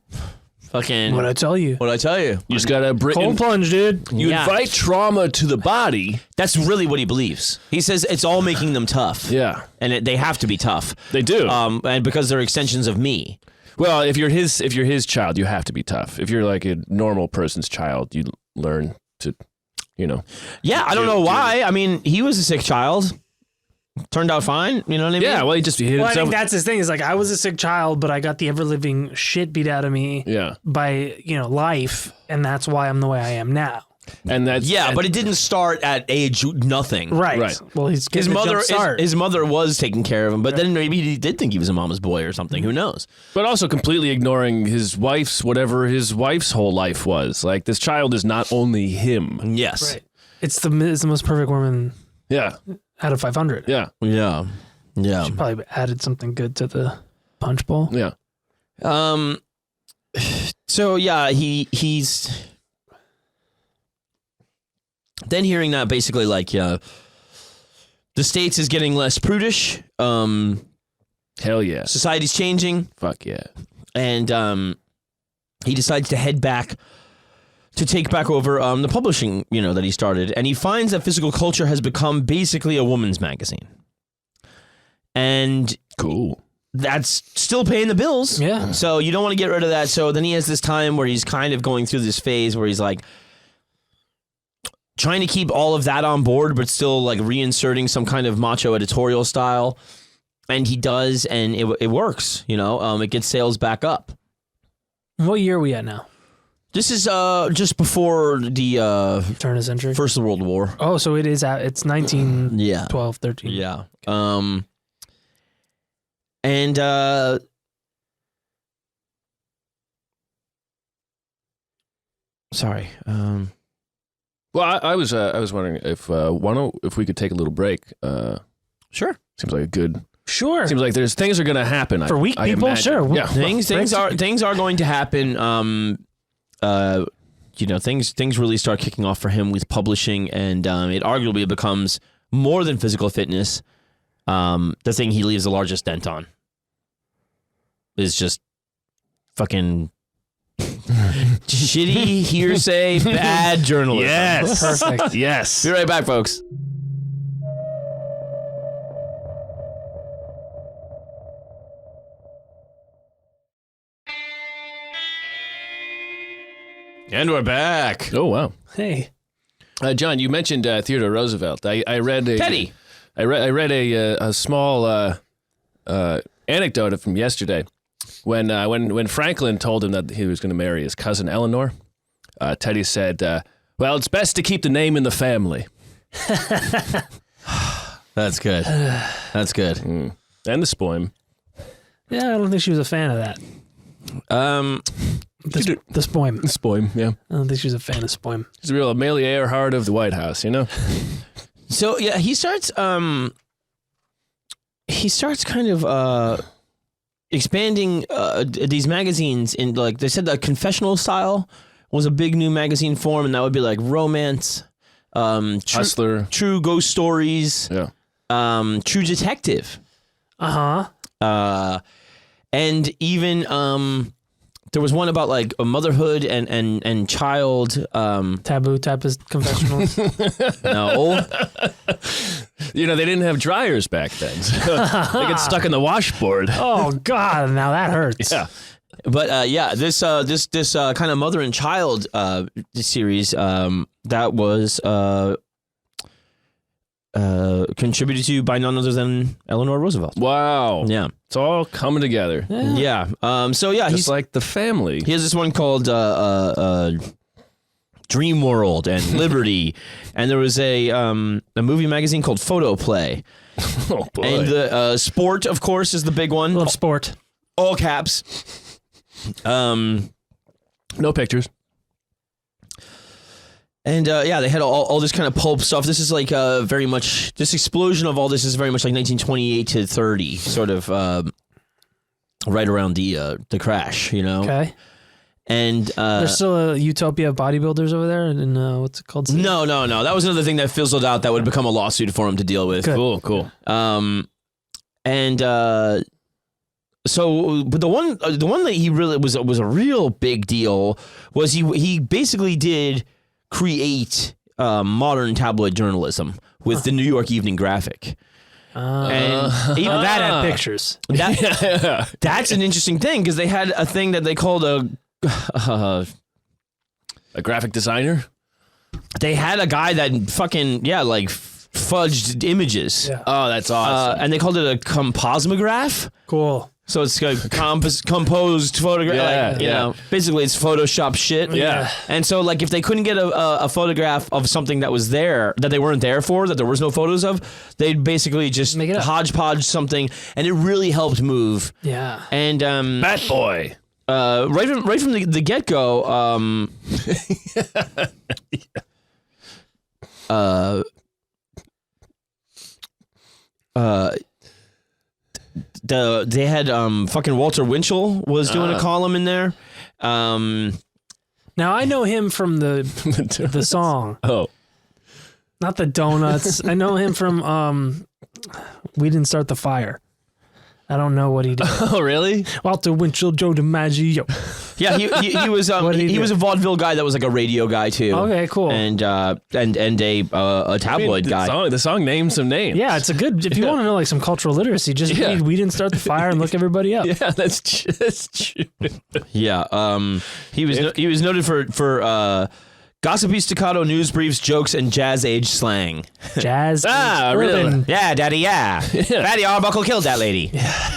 Fucking... What'd I tell you? What'd I tell you? You just gotta Cold plunge, dude. You Yeah. invite trauma to the body. That's really what he believes. He says it's all making them tough. Yeah. And they have to be tough. They do. And because they're extensions of me. Well, if you're his child, you have to be tough. If you're like a normal person's child, you learn to, you know. Yeah, I don't know why. I mean, he was a sick child. Turned out fine. You know what I mean? Yeah, well, he hit Well, I himself. think that's his thing. Is like I was a sick child, but I got the ever living shit beat out of me Yeah. by life, and that's why I'm the way I am now. And that's But it didn't start at age nothing. Right. Well, he's His getting mother, the jump start. his mother was taking care of him, but then maybe he did think he was a mama's boy or something. Who knows? But also completely ignoring whatever his wife's whole life was. Like, this child is not only him. Yes. Right. It's the most perfect woman Yeah. out of 500. Yeah. Yeah. Yeah. Probably added something good to the punch bowl. Yeah. So yeah, he's then hearing that basically like the States is getting less prudish. Hell yeah. Society's changing. Fuck yeah. And he decides to head back to take back over the publishing, that he started. And he finds that Physical Culture has become basically a woman's magazine. And cool. That's still paying the bills. Yeah. So you don't want to get rid of that. So then he has this time where he's kind of going through this phase where he's like trying to keep all of that on board, but still like reinserting some kind of macho editorial style. And he does, and it works, you know, it gets sales back up. What year are we at now? This is just before the turn of the century, First World War. Oh, so it is at it's 1912, 13. Yeah. Okay. And sorry. Well, I was wondering if we could take a little break. Sure. Seems like a good. Sure. Seems like things are going to happen for weak people. imagine. Sure. Yeah. Things are going to happen. You know, things really start kicking off for him with publishing, and it arguably becomes more than physical fitness. The thing he leaves the largest dent on is just fucking shitty hearsay, bad journalism. Yes. Perfect. Yes. Be right back, folks. And we're back. Oh wow. Hey, John, you mentioned Theodore Roosevelt. I read a Teddy. I read a small anecdote from yesterday when Franklin told him that he was going to marry his cousin Eleanor. Teddy said, "Well, it's best to keep the name in the family." That's good. That's good. And the spoim. yeah, I don't think she was a fan of that. The spoim. The spoim, yeah. I don't think she was a fan of spoim. He's a real Amelia Earhart of the White House, you know? So yeah, he starts kind of expanding these magazines in, like they said, the confessional style was a big new magazine form, and that would be like romance, Hustler. true ghost stories, Yeah. true detective, and even there was one about like a motherhood and child Taboo type of confessionals. no. You know, they didn't have dryers back then. So they get stuck in the washboard. Oh God, now that hurts. Yeah. But yeah, this kind of mother and child series that was contributed to by none other than Eleanor Roosevelt. Wow. Yeah, It's all coming together. yeah. So yeah, Just he's like the family. he has this one called Dream World and Liberty, and there was a movie magazine called Photo Play, Oh, boy. and the Sport, of course, is the big one. Love sport. All caps. No pictures. And yeah, they had all this kind of pulp stuff. This is like very much, this explosion of all this is very much like 1928 to 30, sort of right around the crash, you know? Okay. And There's still a utopia of bodybuilders over there, and what's it called? no. That was another thing that fizzled out that would become a lawsuit for him to deal with. Good. Cool. And so, but the one that he really was a real big deal was he basically did create modern tabloid journalism with the New York Evening Graphic. And even that had pictures. That's an interesting thing because they had a thing that they called A graphic designer? they had a guy that fucking like fudged images. Yeah. Oh, that's awesome. And they called it a composmograph. Cool. So it's like composed photograph. Yeah, you know, basically it's Photoshop shit. Yeah. And so like if they couldn't get a photograph of something that was there, that they weren't there for, that there was no photos of, they'd basically just Make it up. hodgepodge something, and it really helped move. Yeah. And Bat Boy. right from the get go, they had fucking Walter Winchell was doing a column in there. Now I know him from the song, Oh. not the donuts. I know him from We Didn't Start the Fire. I don't know what he did. Oh, really? Walter Winchell, Joe DiMaggio. Yeah, he was What did he he do? was a vaudeville guy that was like a radio guy too. Okay, cool. And a tabloid guy. The song names some names. Yeah, it's a good. If you want to know like some cultural literacy, just read We Didn't Start the Fire and look everybody up. Yeah, that's just true. Yeah, he was noted for Gossipy staccato news briefs, jokes, and jazz age slang. Jazz. really? urban. Yeah, Daddy, yeah. Fatty Arbuckle killed that lady.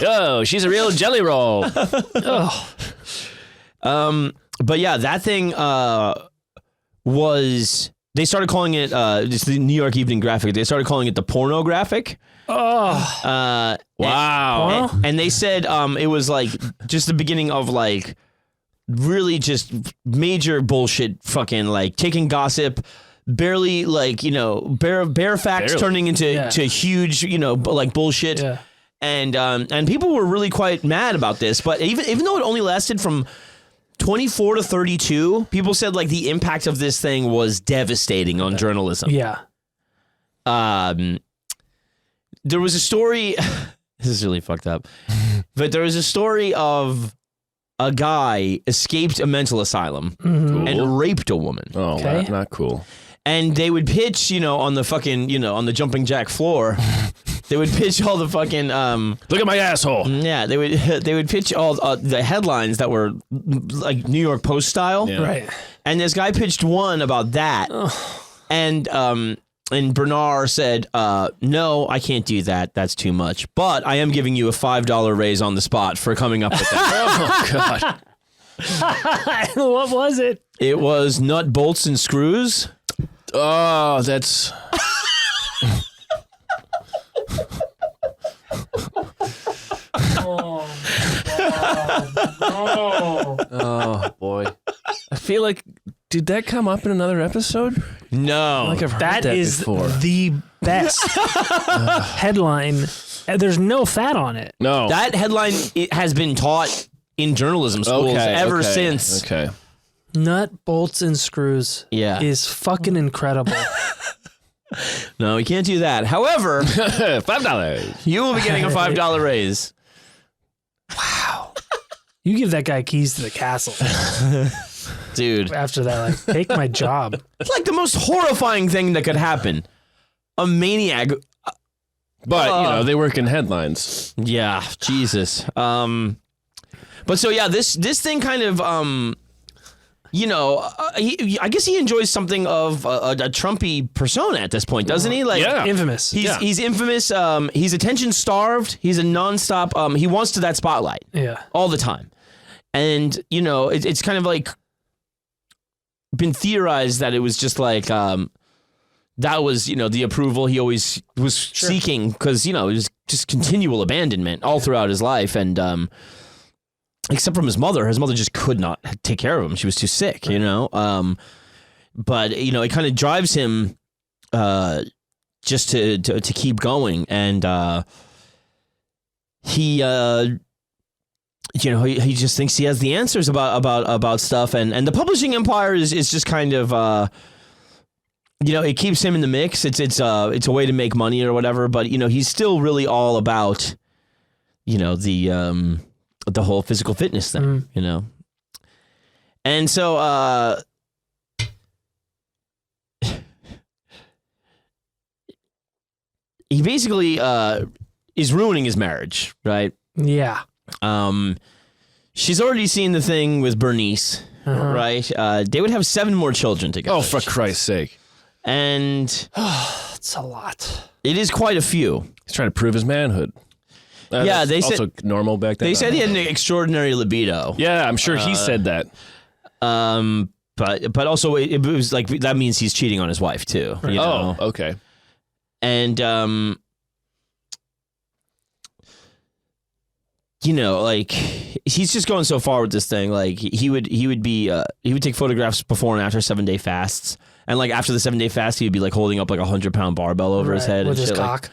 Oh, she's a real jelly roll. But yeah, that thing was... They started calling it, just the New York Evening Graphic, they started calling it the pornographic. Oh. Wow. And they said it was like just the beginning of like really just major bullshit, fucking like taking gossip, barely like, you know, bare facts Barely. turning into to huge, you know, like bullshit. Yeah. And people were really quite mad about this, but even though it only lasted from 24 to 32, people said like the impact of this thing was devastating on journalism. Yeah. There was a story. This is really fucked up, but there was a story of a guy escaped a mental asylum and raped a woman. Oh, Okay. not cool. And they would pitch, you know, on the fucking, you know, on the jumping jack floor. They would pitch all the fucking Look at my asshole. yeah, they would pitch all the headlines that were like New York Post style. Yeah. Right. And this guy pitched one about that. And Bernarr said, no, I can't do that. That's too much. But I am giving you a $5 raise on the spot for coming up with that. Oh, God. What was it? It was nut bolts and screws. Oh, that's... Oh, boy. I feel like... Did that come up in another episode? No. Like I've heard That is before. the best headline. There's no fat on it. No. That headline it has been taught in journalism schools ever since. Okay. Nut, bolts, and screws Yeah. is fucking incredible. No, we can't do that. However, $5. you will be getting a $5 raise. You give that guy keys to the castle. Dude. After that, like, take my job. It's like the most horrifying thing that could happen. A maniac. But, you know, they work in headlines. Yeah, Jesus. But so yeah, this thing kind of you know, I guess he enjoys something of a Trumpy persona at this point, doesn't he? Like, Yeah. Infamous. he's infamous. He's attention starved. He's a nonstop. He wants to that spotlight Yeah. all the time, and you know, it's kind of like been theorized that it was just like that was, you know, the approval he always was seeking, because, you know, it was just continual abandonment all throughout his life, and except from his mother just could not take care of him. She was too sick, you know. But you know, it kind of drives him just to keep going, and he you know, he just thinks he has the answers about stuff, and the publishing empire is just kind of you know, it keeps him in the mix. It's a way to make money or whatever, but you know, he's still really all about, you know, the whole physical fitness thing, you know. And so he basically is ruining his marriage, right? Yeah. She's already seen the thing with Bernice, right? They would have 7 more children together. Oh, for Christ's sake. And It's a lot. it is quite a few. He's trying to prove his manhood. Yeah, That's they also said normal back then. they said he had an extraordinary libido. Yeah, I'm sure he said that. But also it was like that means he's cheating on his wife too. You know? Oh, okay. And you know, like he's just going so far with this thing. Like he would take photographs before and after 7-day fasts, and like after the 7-day fast, he would be like holding up like a 100-pound barbell over his head with and his shit cock.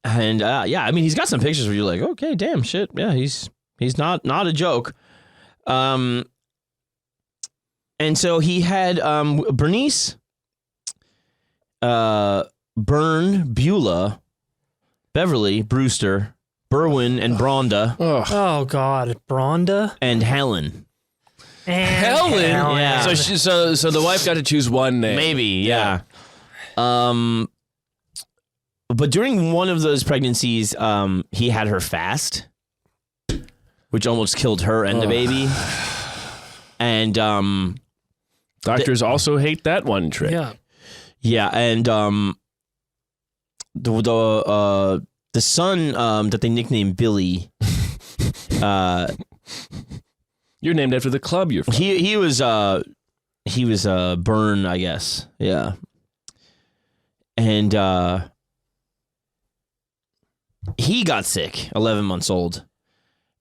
And yeah, I mean, he's got some pictures where you're like, okay, damn, shit, yeah, he's not a joke. And so he had Bernice, Bern, Beulah, Beverly, Brewster, Berwin, and Bronda, Oh God, Bronda and Helen. and Helen? Yeah. So the wife got to choose one name. Maybe, yeah. But during one of those pregnancies, he had her fast. which almost killed her and the baby. And doctors also hate that one trick. Yeah. and the son that they nicknamed Billy, You're named after the club you're from. he was Bern, I guess. Yeah. And he got sick, 11 months old.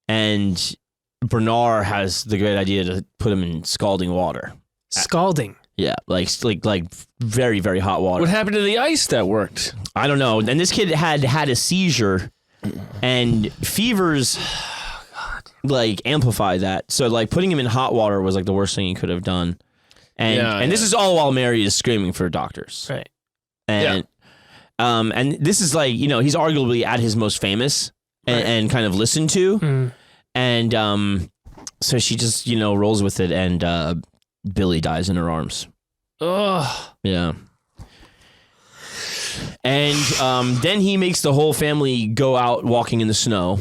And Bernarr has the great idea to put him in scalding water. Scalding. Yeah, like very, very hot water. What happened to the ice that worked? I don't know. And this kid had a seizure, and fevers like amplify that. So like putting him in hot water was like the worst thing he could have done. And this is all while Mary is screaming for doctors. Right. And and this is like, he's arguably at his most famous and kind of listened to. And so she just, rolls with it, and Billy dies in her arms. Ugh. Yeah. And then he makes the whole family go out walking in the snow,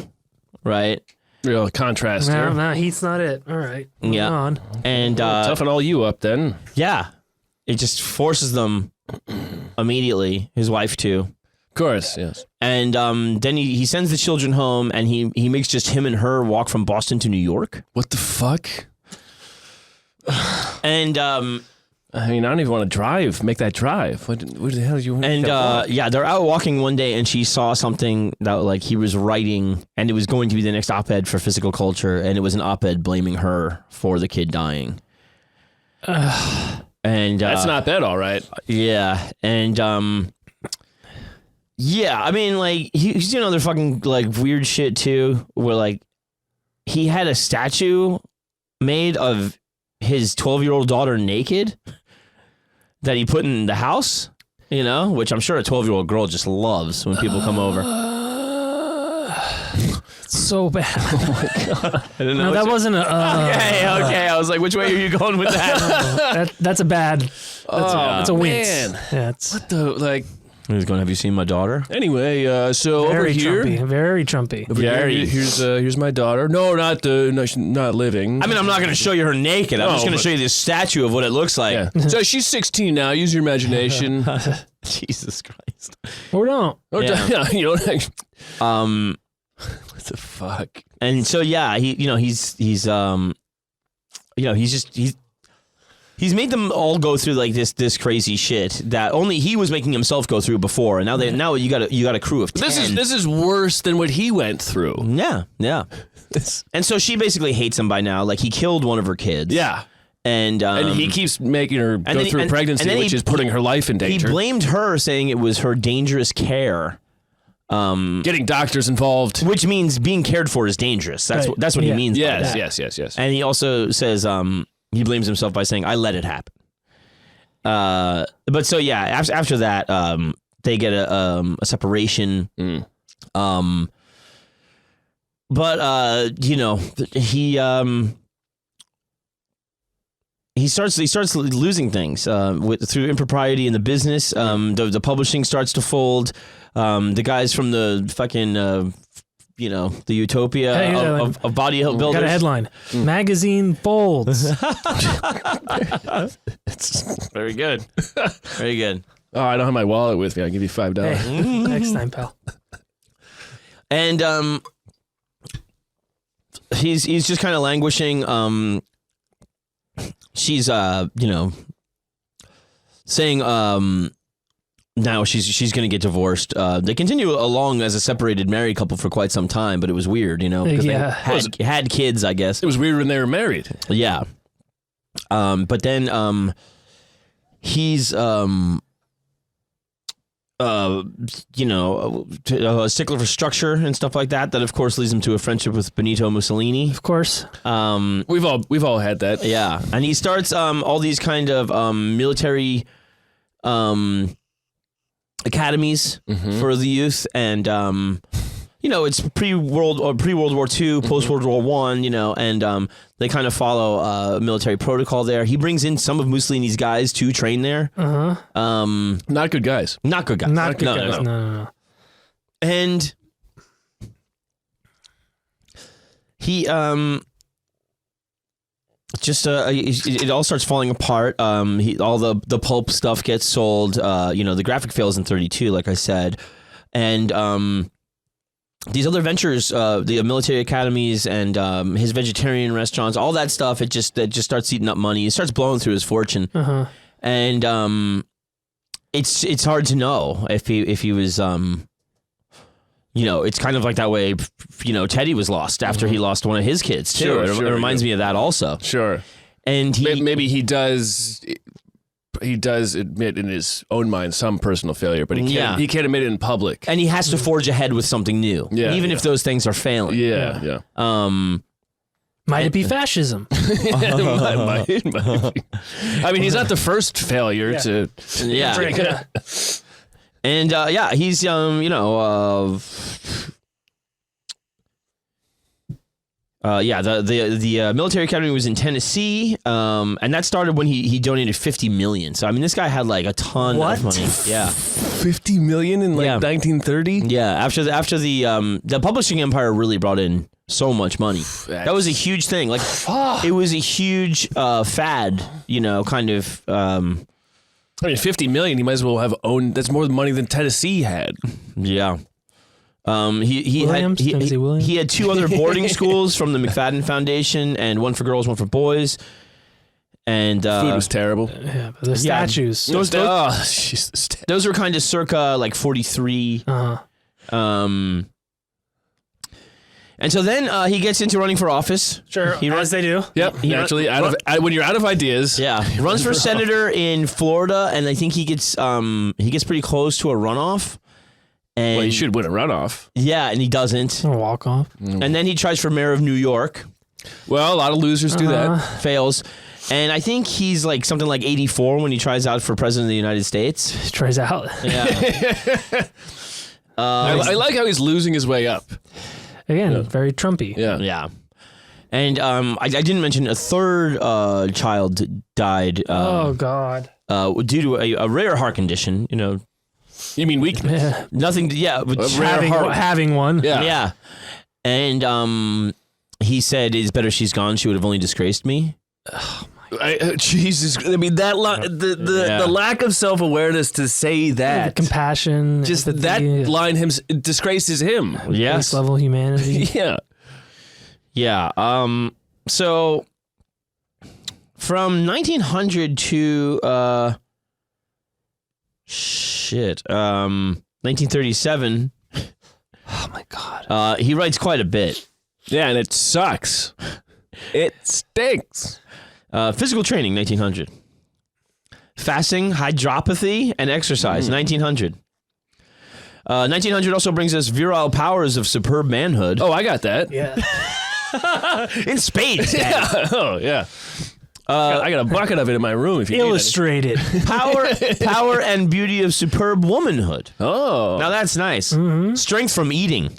right? Real contrast here. No, heat's not it. All right. Moving on. And Toughen all you up then. yeah, it just forces them immediately, his wife too. Of course, yes. And then he sends the children home, and he makes just him and her walk from Boston to New York. What the fuck? And I mean, I don't even want to drive. Make that drive. What the hell do you want? and they're out walking one day, and she saw something that like he was writing, and it was going to be the next op-ed for Physical Culture, and it was an op-ed blaming her for the kid dying. And that's not bad, all right. Yeah, and yeah, I mean, like he's doing other fucking like weird shit too, where like he had a statue made of his 12-year-old daughter naked that he put in the house, which I'm sure a 12-year-old girl just loves when people come over. So bad. Oh my God. I didn't know. No, that wasn't a. Okay. I was like, which way are you going with that? That's a bad. That's a wince. man. Yeah, it's What the, like, He's going, have you seen my daughter? anyway, so over very here. Trumpy. Very Trumpy. Over here, Very. here's my daughter. No, she's not living. I mean, I'm not going to show you her naked. I'm No, just going to but- show you this statue of what it looks like. Yeah. So she's 16 now. Use your imagination. Jesus Christ. Or don't. Or Yeah. you don't. What the fuck? And so yeah, he's made them all go through like this crazy shit that only he was making himself go through before, and now you got a crew of 10. This is worse than what he went through. Yeah. And so she basically hates him by now. Like he killed one of her kids. Yeah. And he keeps making her go then through pregnancy, then which is putting her life in he danger. blamed her, saying it was her dangerous care. Getting doctors involved. Which means being cared for is dangerous. That's Right. what he means. by Yes, that. yes. And he also says he blames himself by saying, "I let it happen." But so yeah, after that, they get a separation. But he starts losing things through impropriety in the business. The publishing starts to fold. The guys from the fucking the utopia of bodybuilders. Got a headline. Magazine folds. Very good. Very good. Oh, I don't have my wallet with me. I'll give you $5. Hey, next time, pal. And he's just kind of languishing. She's saying now she's going to get divorced. They continue along as a separated married couple for quite some time, but it was weird, because Yeah. they had kids, I guess. It was weird when they were married. Yeah. But then he's a stickler for structure and stuff like that. That of course leads him to a friendship with Benito Mussolini. Of course. We've all had that. Yeah, and he starts all these kind of military academies for the youth, and it's pre-World War II, post-World War I, and they kind of follow military protocol there. He brings in some of Mussolini's guys to train there. Not good guys. Not good guys. Not good No, guys. No. And he just it all starts falling apart. All the pulp stuff gets sold. The graphic fails in 1932, like I said, and these other ventures, the military academies and his vegetarian restaurants, all that stuff, it just starts eating up money. It starts blowing through his fortune, and it's hard to know if he was it's kind of like that way. Teddy was lost after he lost one of his kids too. Sure, it reminds me of that also. Sure, and maybe he does. He does admit in his own mind some personal failure, but he can't admit it in public. And he has to forge ahead with something new, even if those things are failing. Yeah. Might it be fascism? Might be. I mean, he's not the first failure to. Yeah. And he's the military academy was in Tennessee, and that started when he donated $50 million. So I mean, this guy had like a ton of money. Yeah, $50 million in 1930. Yeah, after the publishing empire really brought in so much money. That was a huge thing. Like, it was a huge fad. Kind of. I mean, $50 million. He might as well have owned. That's more money than Tennessee had. Yeah. He had two other boarding schools from the McFadden Foundation, and one for girls, one for boys. And food was terrible. Yeah, but the statues. Those were kind of circa like 43. And so then he gets into running for office. Sure, as they do. Yep, naturally. When you're out of ideas. Yeah, he runs for senator in Florida, and I think he gets pretty close to a runoff. And, well, he should win a runoff. Yeah, and he doesn't. Or walk off. And then he tries for mayor of New York. Well, a lot of losers do that. Fails. And I think he's like something like 84 when he tries out for president of the United States. He tries out. Yeah. I like how he's losing his way up. Again, very Trumpy. Yeah. And I didn't mention a third child died. Oh, God. Due to a rare heart condition, You mean weakness? Yeah. Nothing. Having one. Yeah. And he said, "It's better she's gone. She would have only disgraced me." Oh my God. Jesus. I mean, that the lack of self-awareness to say that. The compassion. Just that line disgraces him. Yes. Base level humanity. Yeah. Yeah. So from 1900 to 1937. Oh my God. He writes quite a bit. Yeah, and it sucks. It stinks. Physical training, 1900. Fasting, hydropathy, and exercise, 1900. 1900 also brings us virile powers of superb manhood. Oh, I got that. Yeah. In spades. Yeah. Oh, yeah. I got a bucket of it in my room. If you Illustrated. Power and beauty of superb womanhood. Oh. Now that's nice. Mm-hmm. Strength from eating.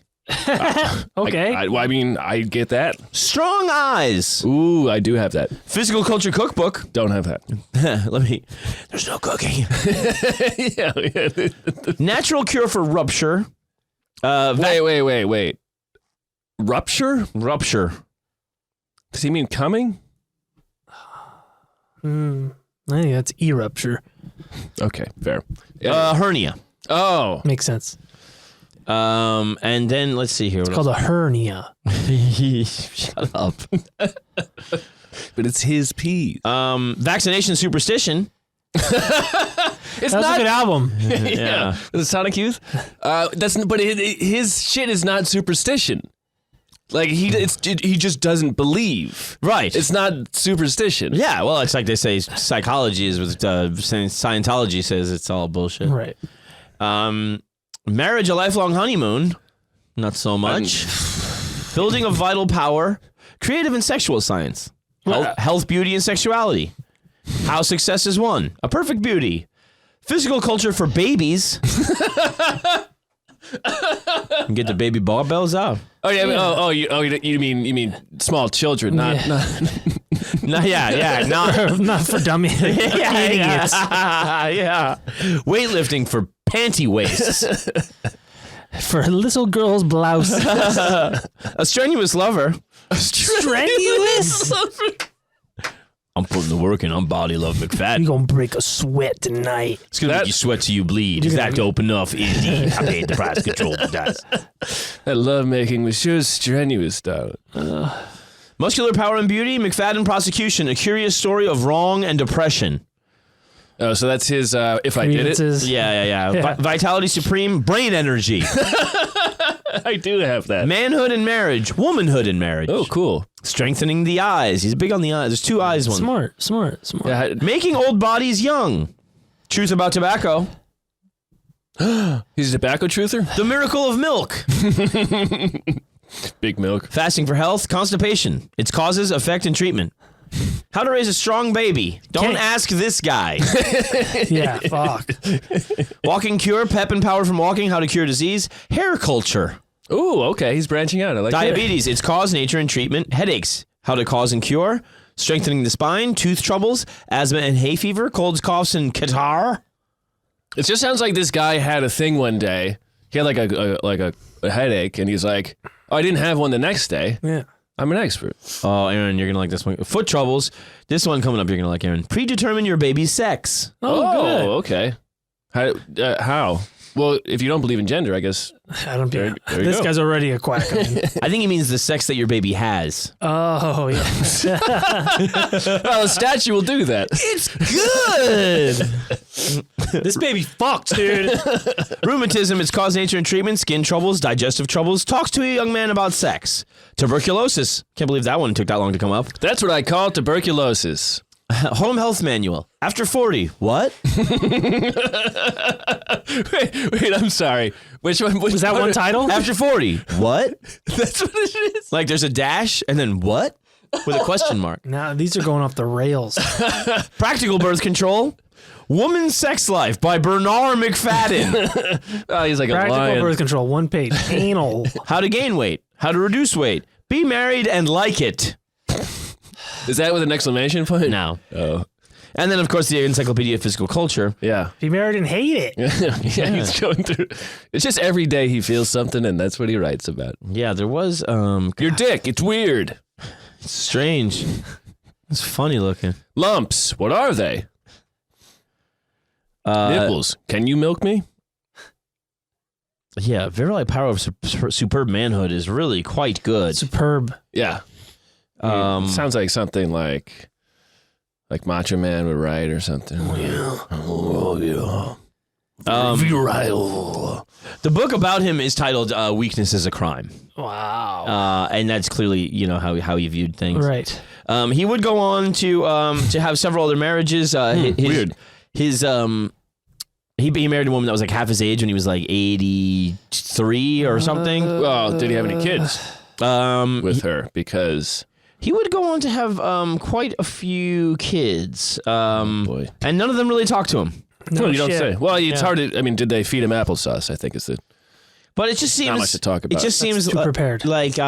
Okay. I mean, I get that. Strong eyes. Ooh, I do have that. Physical culture cookbook. Don't have that. There's no cooking. Yeah. Natural cure for rupture. Wait. Rupture? Rupture. Does he mean coming? I think that's e-rupture. Okay, fair. Hernia. Oh. Makes sense. And then let's see here. It's called a hernia. Shut up. But it's his piece. Vaccination superstition. That's a good album. Yeah. The Sonic Youth? But his shit is not superstition. Like he just doesn't believe. Right. It's not superstition. Yeah, well, it's like they say psychology is with Scientology says it's all bullshit. Right. Marriage, a lifelong honeymoon. Not so much. Building of vital power. Creative and sexual science. Health, beauty, and sexuality. How success is won. A perfect beauty. Physical culture for babies. And get the baby barbells out. Oh yeah. You mean small children, not. Not Not for dummy idiots. Yeah. Weightlifting for panty waists. For little girls' blouses. A strenuous lover. Strenuous? I'm putting the work in. I'm Body Love McFadden. You gonna break a sweat tonight. It's gonna make you sweat till you bleed. Is that dope enough? Indeed. I paid the price. Control the dice. That love making was sure strenuous, darling. Muscular power and beauty. McFadden prosecution. A curious story of wrong and depression. Oh, so that's his. If I did it. Yeah. Vitality supreme. Brain energy. I do have that. Manhood and marriage. Womanhood and marriage. Oh, cool. Strengthening the eyes. He's big on the eyes. There's 2 eyes. One. Smart. Yeah, Making old bodies young. Truth about tobacco. he's a tobacco truther? The miracle of milk. Big milk. Fasting for health. Constipation. Its causes, effect, and treatment. How to raise a strong baby. Don't ask this guy. Yeah, fuck. Walking cure. Pep and power from walking. How to cure disease. Hair culture. Ooh, okay. He's branching out. I like Diabetes. Its cause, nature, and treatment. Headaches. How to cause and cure. Strengthening the spine. Tooth troubles. Asthma and hay fever. Colds, coughs, and catarrh. It just sounds like this guy had a thing one day. He had a headache, and he's like, "Oh, I didn't have one the next day. Yeah. I'm an expert." Oh, Aaron, you're going to like this one. Foot troubles. This one coming up, you're going to like, Aaron. Predetermine your baby's sex. Oh, okay. How? Well, if you don't believe in gender, I guess. I don't. There you This go. guy's already a quack. I mean. I think he means the sex that your baby has. Oh yeah. Well, a statue will do that. It's good. This baby fucked, dude. Rheumatism, its cause, nature, and treatment. Skin troubles, digestive troubles. Talks to a young man about sex. Tuberculosis. Can't believe that one took that long to come up. That's what I call tuberculosis. Home health manual. After 40. What? Wait, I'm sorry. Which one? Was that one title? After 40. What? That's what it is. Like there's a dash and then what? With a question mark. Nah, these are going off the rails. Practical birth control. Woman's Sex Life by Bernarr McFadden. Oh, he's like a Practical lion. birth control, 1 page. Anal. How to gain weight. How to reduce weight. Be married and like it. Is that with an exclamation point? No. Oh. And then, of course, the Encyclopedia of Physical Culture. Yeah. Be married and hate it. Yeah, he's going through. It's just every day he feels something, and that's what he writes about. Yeah, there was Your dick, it's weird. it's strange. It's funny looking. Lumps, what are they? Nipples, can you milk me? Yeah, Virile Power of Superb Manhood is really quite good. Superb. Yeah. Sounds like something like Macho Man would write or something. Oh, yeah. Virile. The book about him is titled Weakness is a Crime. Wow. And that's clearly, how he viewed things. Right. He would go on to have several other marriages. Weird. He married a woman that was like half his age when he was like 83 or something. Well, did he have any kids with her? Because he would go on to have quite a few kids. boy. And none of them really talked to him. No, you don't shit. say. Well, it's Yeah. hard to. I mean, did they feed him applesauce? I think is the. But it just seems Not much to talk about. It just That's seems too prepared. like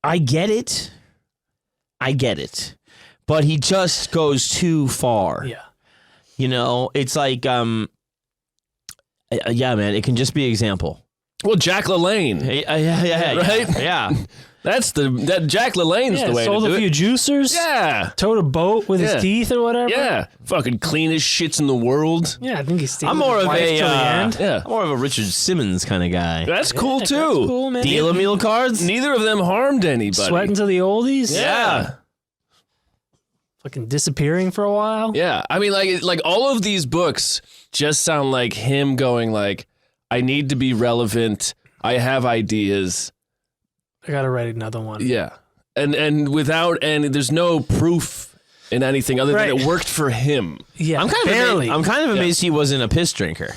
I get it. But he just goes too far. Yeah. It's like yeah, man, it can just be example. Well, Jack LaLanne. Yeah, Right? Yeah. That Jack LaLanne's Yeah, the way sold to do a few it. juicers. Yeah. Towed a boat with Yeah. his teeth or whatever. Yeah. Fucking cleanest shits in the world. Yeah, I think he stayed I'm with more his of wife a till the end. Yeah. I'm more of a Richard Simmons kind of guy. That's cool Yeah, too. that's cool, man. Deal a meal cards. Neither of them harmed anybody. Sweating to the oldies. Yeah. Fucking disappearing for a while. Yeah. I mean, like all of these books just sound like him going like, I need to be relevant. I have ideas. I gotta write another one. Yeah. And without any, there's no proof in anything other Right. than it worked for him. Yeah, I'm kind barely. of amazed he wasn't a piss drinker.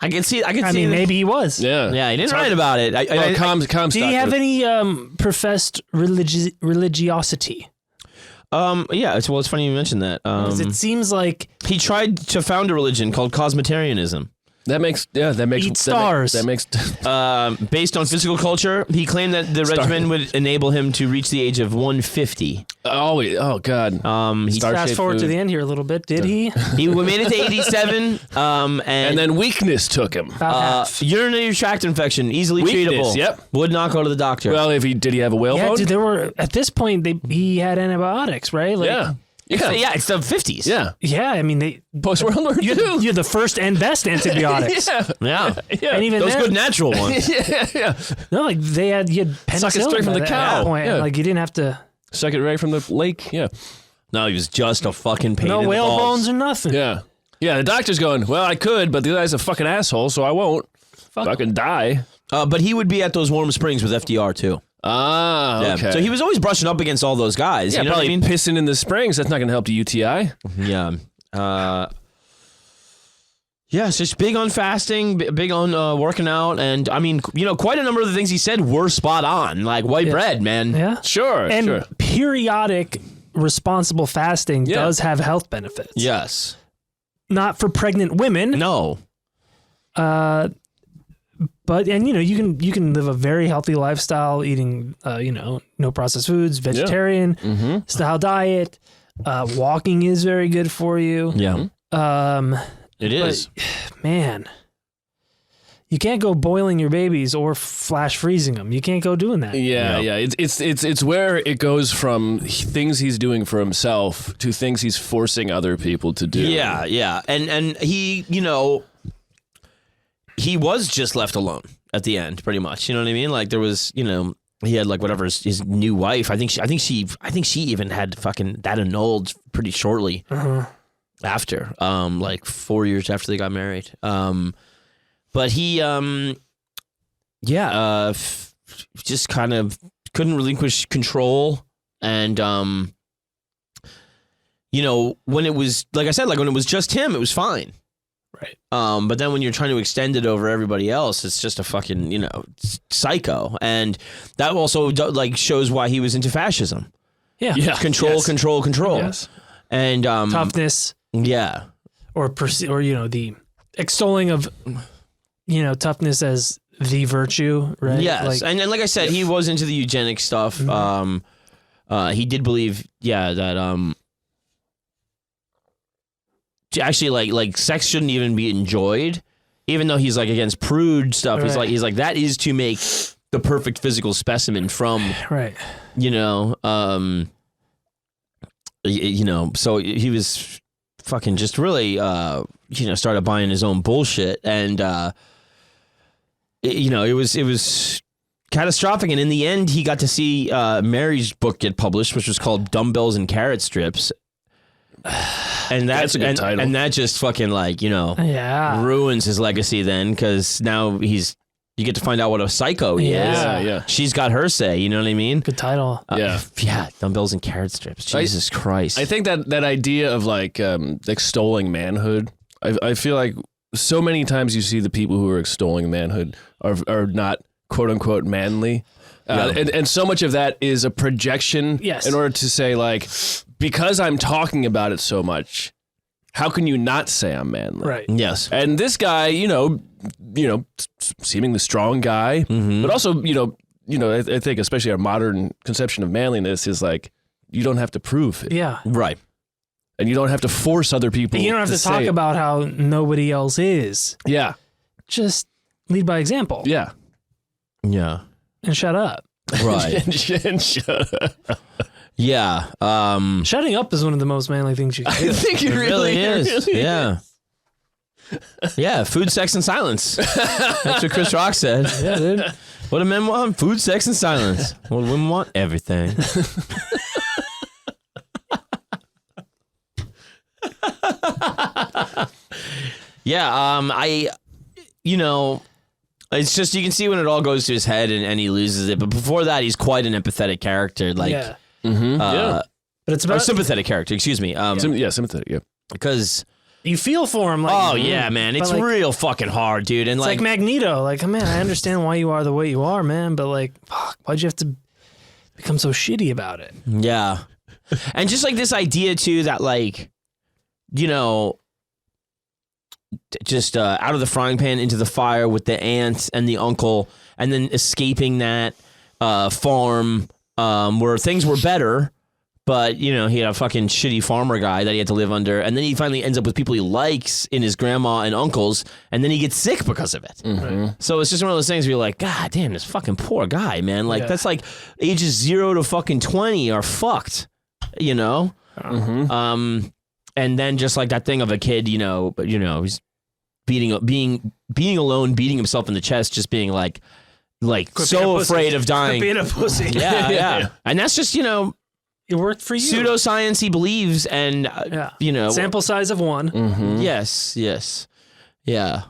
I can see. I mean, maybe he was. Yeah. Yeah, he didn't write about it. Did he have any professed religiosity? Yeah, it's funny you mentioned that. 'Cause it seems like He tried to found a religion called cosmetarianism. That makes Eat stars. That makes Based on physical culture, he claimed that the regimen would enable him to reach the age of 150. oh god. He Fast forward to the end here a little bit. Did he? He made it to 87. And then weakness took him. Urinary tract infection, easily Weakness, treatable. yep. Would not go to the doctor. Well, did he have a whalebone? Yeah, dude, there were at this point he had antibiotics, right? Like, Yeah. It's the 50s. Yeah. Yeah, I mean they Post World War II. you're the first and best antibiotics. Yeah. And even Those then, good natural ones. yeah. no, like you had penicillin Suck it straight from the at cow. that point. Yeah. Like you didn't have to Suck it right from the lake. Yeah. No, he was just a fucking pain no in the whale balls. bones or nothing. Yeah. Yeah, the doctor's going, well, I could, but the guy's a fucking asshole, so I won't. Fucking die. But he would be at those warm springs with FDR too. Ah, Yeah. okay. So he was always brushing up against all those guys. yeah, you know probably what I mean? pissing in the springs. That's not going to help the UTI. Yeah. Yeah, it's just big on fasting, big on working out, and I mean, quite a number of the things he said were spot on, like white bread, man. Yeah. Sure, And sure. periodic responsible fasting Yeah. does have health benefits. Yes. Not for pregnant women. No. But you can live a very healthy lifestyle eating no processed foods, vegetarian style diet. Walking is very good for you. Yeah. It But, is. man, you can't go boiling your babies or flash freezing them. You can't go doing that. Yeah. It's where it goes from things he's doing for himself to things he's forcing other people to do. Yeah. And he, he was just left alone at the end, pretty much. You know what I mean? Like there was, he had like whatever his new wife. I think she even had fucking that annulled pretty shortly after, like 4 years after they got married. But he, just kind of couldn't relinquish control, and when it was like I said, like when it was just him, it was fine. Right. But then when you're trying to extend it over everybody else, it's just a fucking, psycho. And that also like shows why he was into fascism. Yeah. Control. Yes. And Toughness yeah. or the extolling of toughness as the virtue, right? Yes. And like I said, he was into the eugenic stuff. He did believe, that actually like sex shouldn't even be enjoyed, even though he's like against prude stuff. Right. He's like that is to make the perfect physical specimen from right. So he was fucking just really started buying his own bullshit, and it was catastrophic. And in the end, he got to see Mary's book get published, which was called Dumbbells and Carrot Strips. And that's a good title. And that just fucking Yeah. ruins his legacy then, because now you get to find out what a psycho he is. Yeah. She's got her say, you know what I mean? Good title. Yeah, Dumbbells and Carrot Strips. Jesus Christ. I think that idea of like extolling manhood, I feel like so many times you see the people who are extolling manhood are not quote unquote manly. And so much of that is a projection in order to say like, because I'm talking about it so much, how can you not say I'm manly? Right. Yes. And this guy, seeming the strong guy, but also, I think especially our modern conception of manliness is like, you don't have to prove it. Yeah. Right. And you don't have to force other people. You don't have to talk about how nobody else is. Yeah. Just lead by example. Yeah. Yeah. And shut up. Right. and shut up. Yeah. Shutting up is one of the most manly things you can do. I think it really is. Yeah. Yeah. Food, sex, and silence. That's what Chris Rock said. Yeah, dude. What do men want? Food, sex, and silence. What do women want? Everything. Yeah. It's just, you can see when it all goes to his head and he loses it. But before that, he's quite an empathetic character. Like, Yeah. Yeah. But it's a about sympathetic character, excuse me. Sympathetic, yeah. Because, you feel for him. Like, oh yeah, man, it's like, real fucking hard, dude. And It's like Magneto. Like, man, I understand why you are the way you are, man. But like, fuck, why'd you have to become so shitty about it? yeah. And just like this idea too that like, just out of the frying pan into the fire with the aunt and the uncle, and then escaping that farm where things were better. But, he had a fucking shitty farmer guy that he had to live under. And then he finally ends up with people he likes in his grandma and uncles. And then he gets sick because of it. Mm-hmm. So it's just one of those things where you're like, God damn, this fucking poor guy, man. Like, that's like ages 0 to fucking 20 are fucked, Mm-hmm. And then just like that thing of a kid, he's being alone, beating himself in the chest, just being like so afraid of dying. Being a pussy. Yeah. And that's just, It worked for you. Pseudoscience he believes, and sample size of 1. Mm-hmm. Yes, yeah.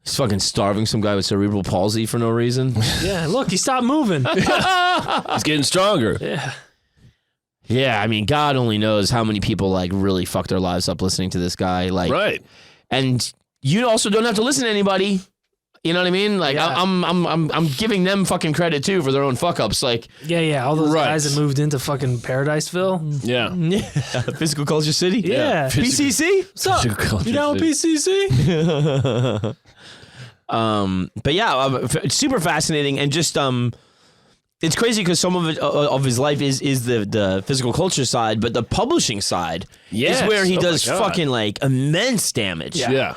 He's fucking starving some guy with cerebral palsy for no reason. Yeah, look, he stopped moving. He's getting stronger. Yeah. Yeah, I mean, God only knows how many people like really fuck their lives up listening to this guy. Like, Right. And you also don't have to listen to anybody. You know what I mean? Like, Yeah. I'm giving them fucking credit too for their own fuck ups. Like, Yeah, all those Right. guys that moved into fucking Paradiseville. Yeah. Physical Culture City. Yeah. PCC. What's up? You down with PCC? But yeah, it's super fascinating, and just it's crazy because some of it of his life is the physical culture side, but the publishing side Yes. is where he Oh my does God. fucking like immense damage. Yeah.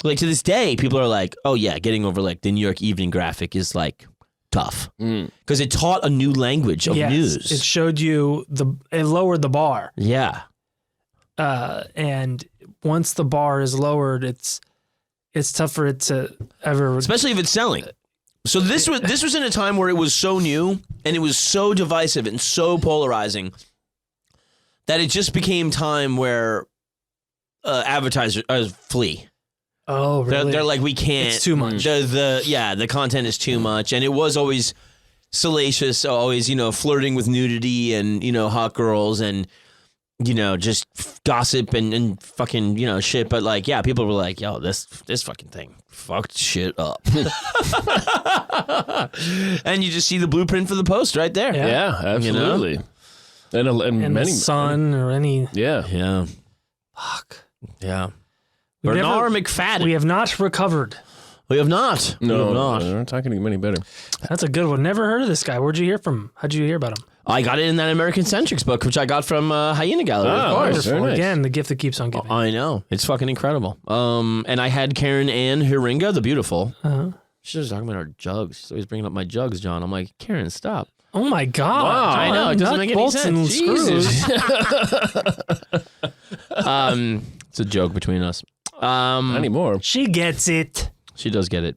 Like to this day, people are like, oh yeah, getting over like the New York Evening Graphic is like tough because it taught a new language of news. It showed you it lowered the bar. Yeah. And once the bar is lowered, it's tough for it to ever, Especially if it's selling. So this was in a time where it was so new and it was so divisive and so polarizing that it just became time where advertisers flee. Oh, really? They're like, we can't. It's too much. The content is too much, and it was always salacious, always flirting with nudity and hot girls and just gossip and fucking shit. But like, yeah, people were like, yo, this fucking thing fucked shit up. And you just see the blueprint for the Post right there. Yeah. Yeah, absolutely. And and many the Sun or any. Yeah. Yeah. Fuck. Yeah. We've Bernarr never- McFadden. We have not recovered. We have not. We have No, not. they're not talking any better. That's a good one. Never heard of this guy. Where'd you hear from him? How'd you hear about him? I got it in that American Centrics book, which I got from Hyena Gallery. Oh, of course. nice. Very nice. Again, the gift that keeps on giving. I know. It's fucking incredible. And I had Karen Ann Hiringa, the beautiful. Uh-huh. She was talking about our jugs. She's always bringing up my jugs, John. I'm like, Karen, stop. Oh my God. Wow. I know. It doesn't Nut make any bolts and sense. screws. It's a joke between us. Not anymore. She gets it. She does get it.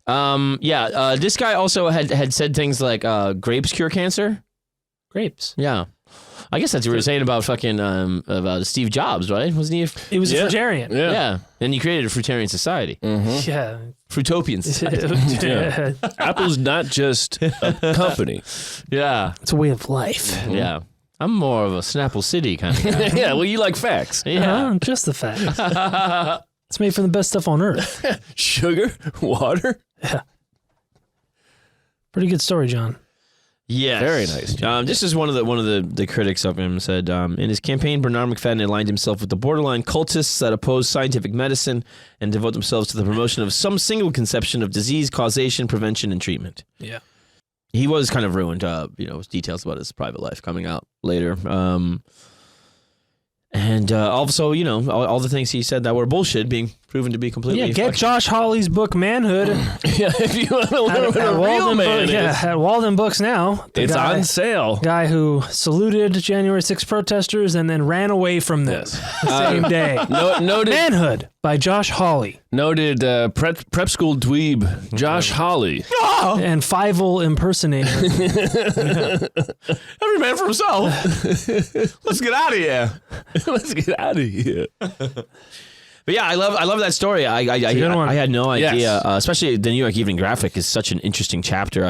This guy also had said things like grapes cure cancer. Grapes. Yeah. I guess that's what we were saying about fucking about Steve Jobs, right? Wasn't he? He was Yeah. a fruitarian. Yeah. And he created a fruitarian society. Yeah. Fruitopian society. Yeah. Apple's not just a company. Yeah. It's a way of life. Yeah. I'm more of a Snapple City kind of guy. Yeah, well, you like facts. Yeah. Just the fact. It's made from the best stuff on earth. Sugar, water. Pretty good story, John. Yes. Very nice. This is one of the critics of him said, in his campaign, Bernarr McFadden aligned himself with the borderline cultists that oppose scientific medicine and devote themselves to the promotion of some single conception of disease, causation, prevention, and treatment. Yeah. He was kind of ruined, details about his private life coming out later. And also, all the things he said that were bullshit being proven to be completely Yeah, get fucking- Josh Hawley's book Manhood Yeah, if you want to learn what a real Walden man is, at Walden Books now. The it's guy, on sale. guy who saluted January 6th protesters and then ran away from them Yes. the same day. Noted Manhood by Josh Hawley prep school dweeb Josh Hawley. and Fievel impersonator. Every man for himself. Let's get out of here. Let's get out of here. But yeah, I love that story. I good one. had no idea, Yes. especially the New York Evening Graphic is such an interesting chapter.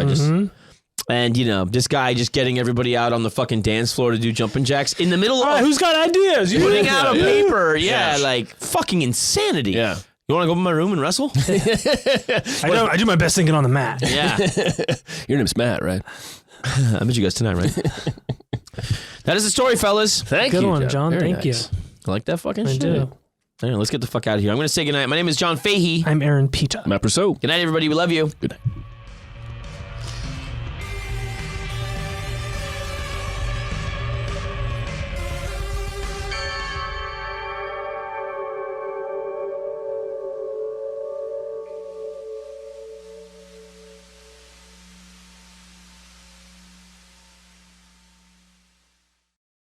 And this guy just getting everybody out on the fucking dance floor to do jumping jacks in the middle of Who's got ideas? You putting out a Yeah. paper. Yeah. Like fucking insanity. Yeah. You want to go in my room and wrestle? I do my best thinking on the mat. Yeah. Your name's Matt, right? I met you guys tonight, right? That is the story, fellas. Thank Good you. one, John. Very Thank nice. you. I like that fucking I shit. do. Anyway, let's get the fuck out of here. I'm going to say goodnight. My name is John Fahey. I'm Aaron Pita. Matt Brousseau. Good night, everybody. We love you. Good night.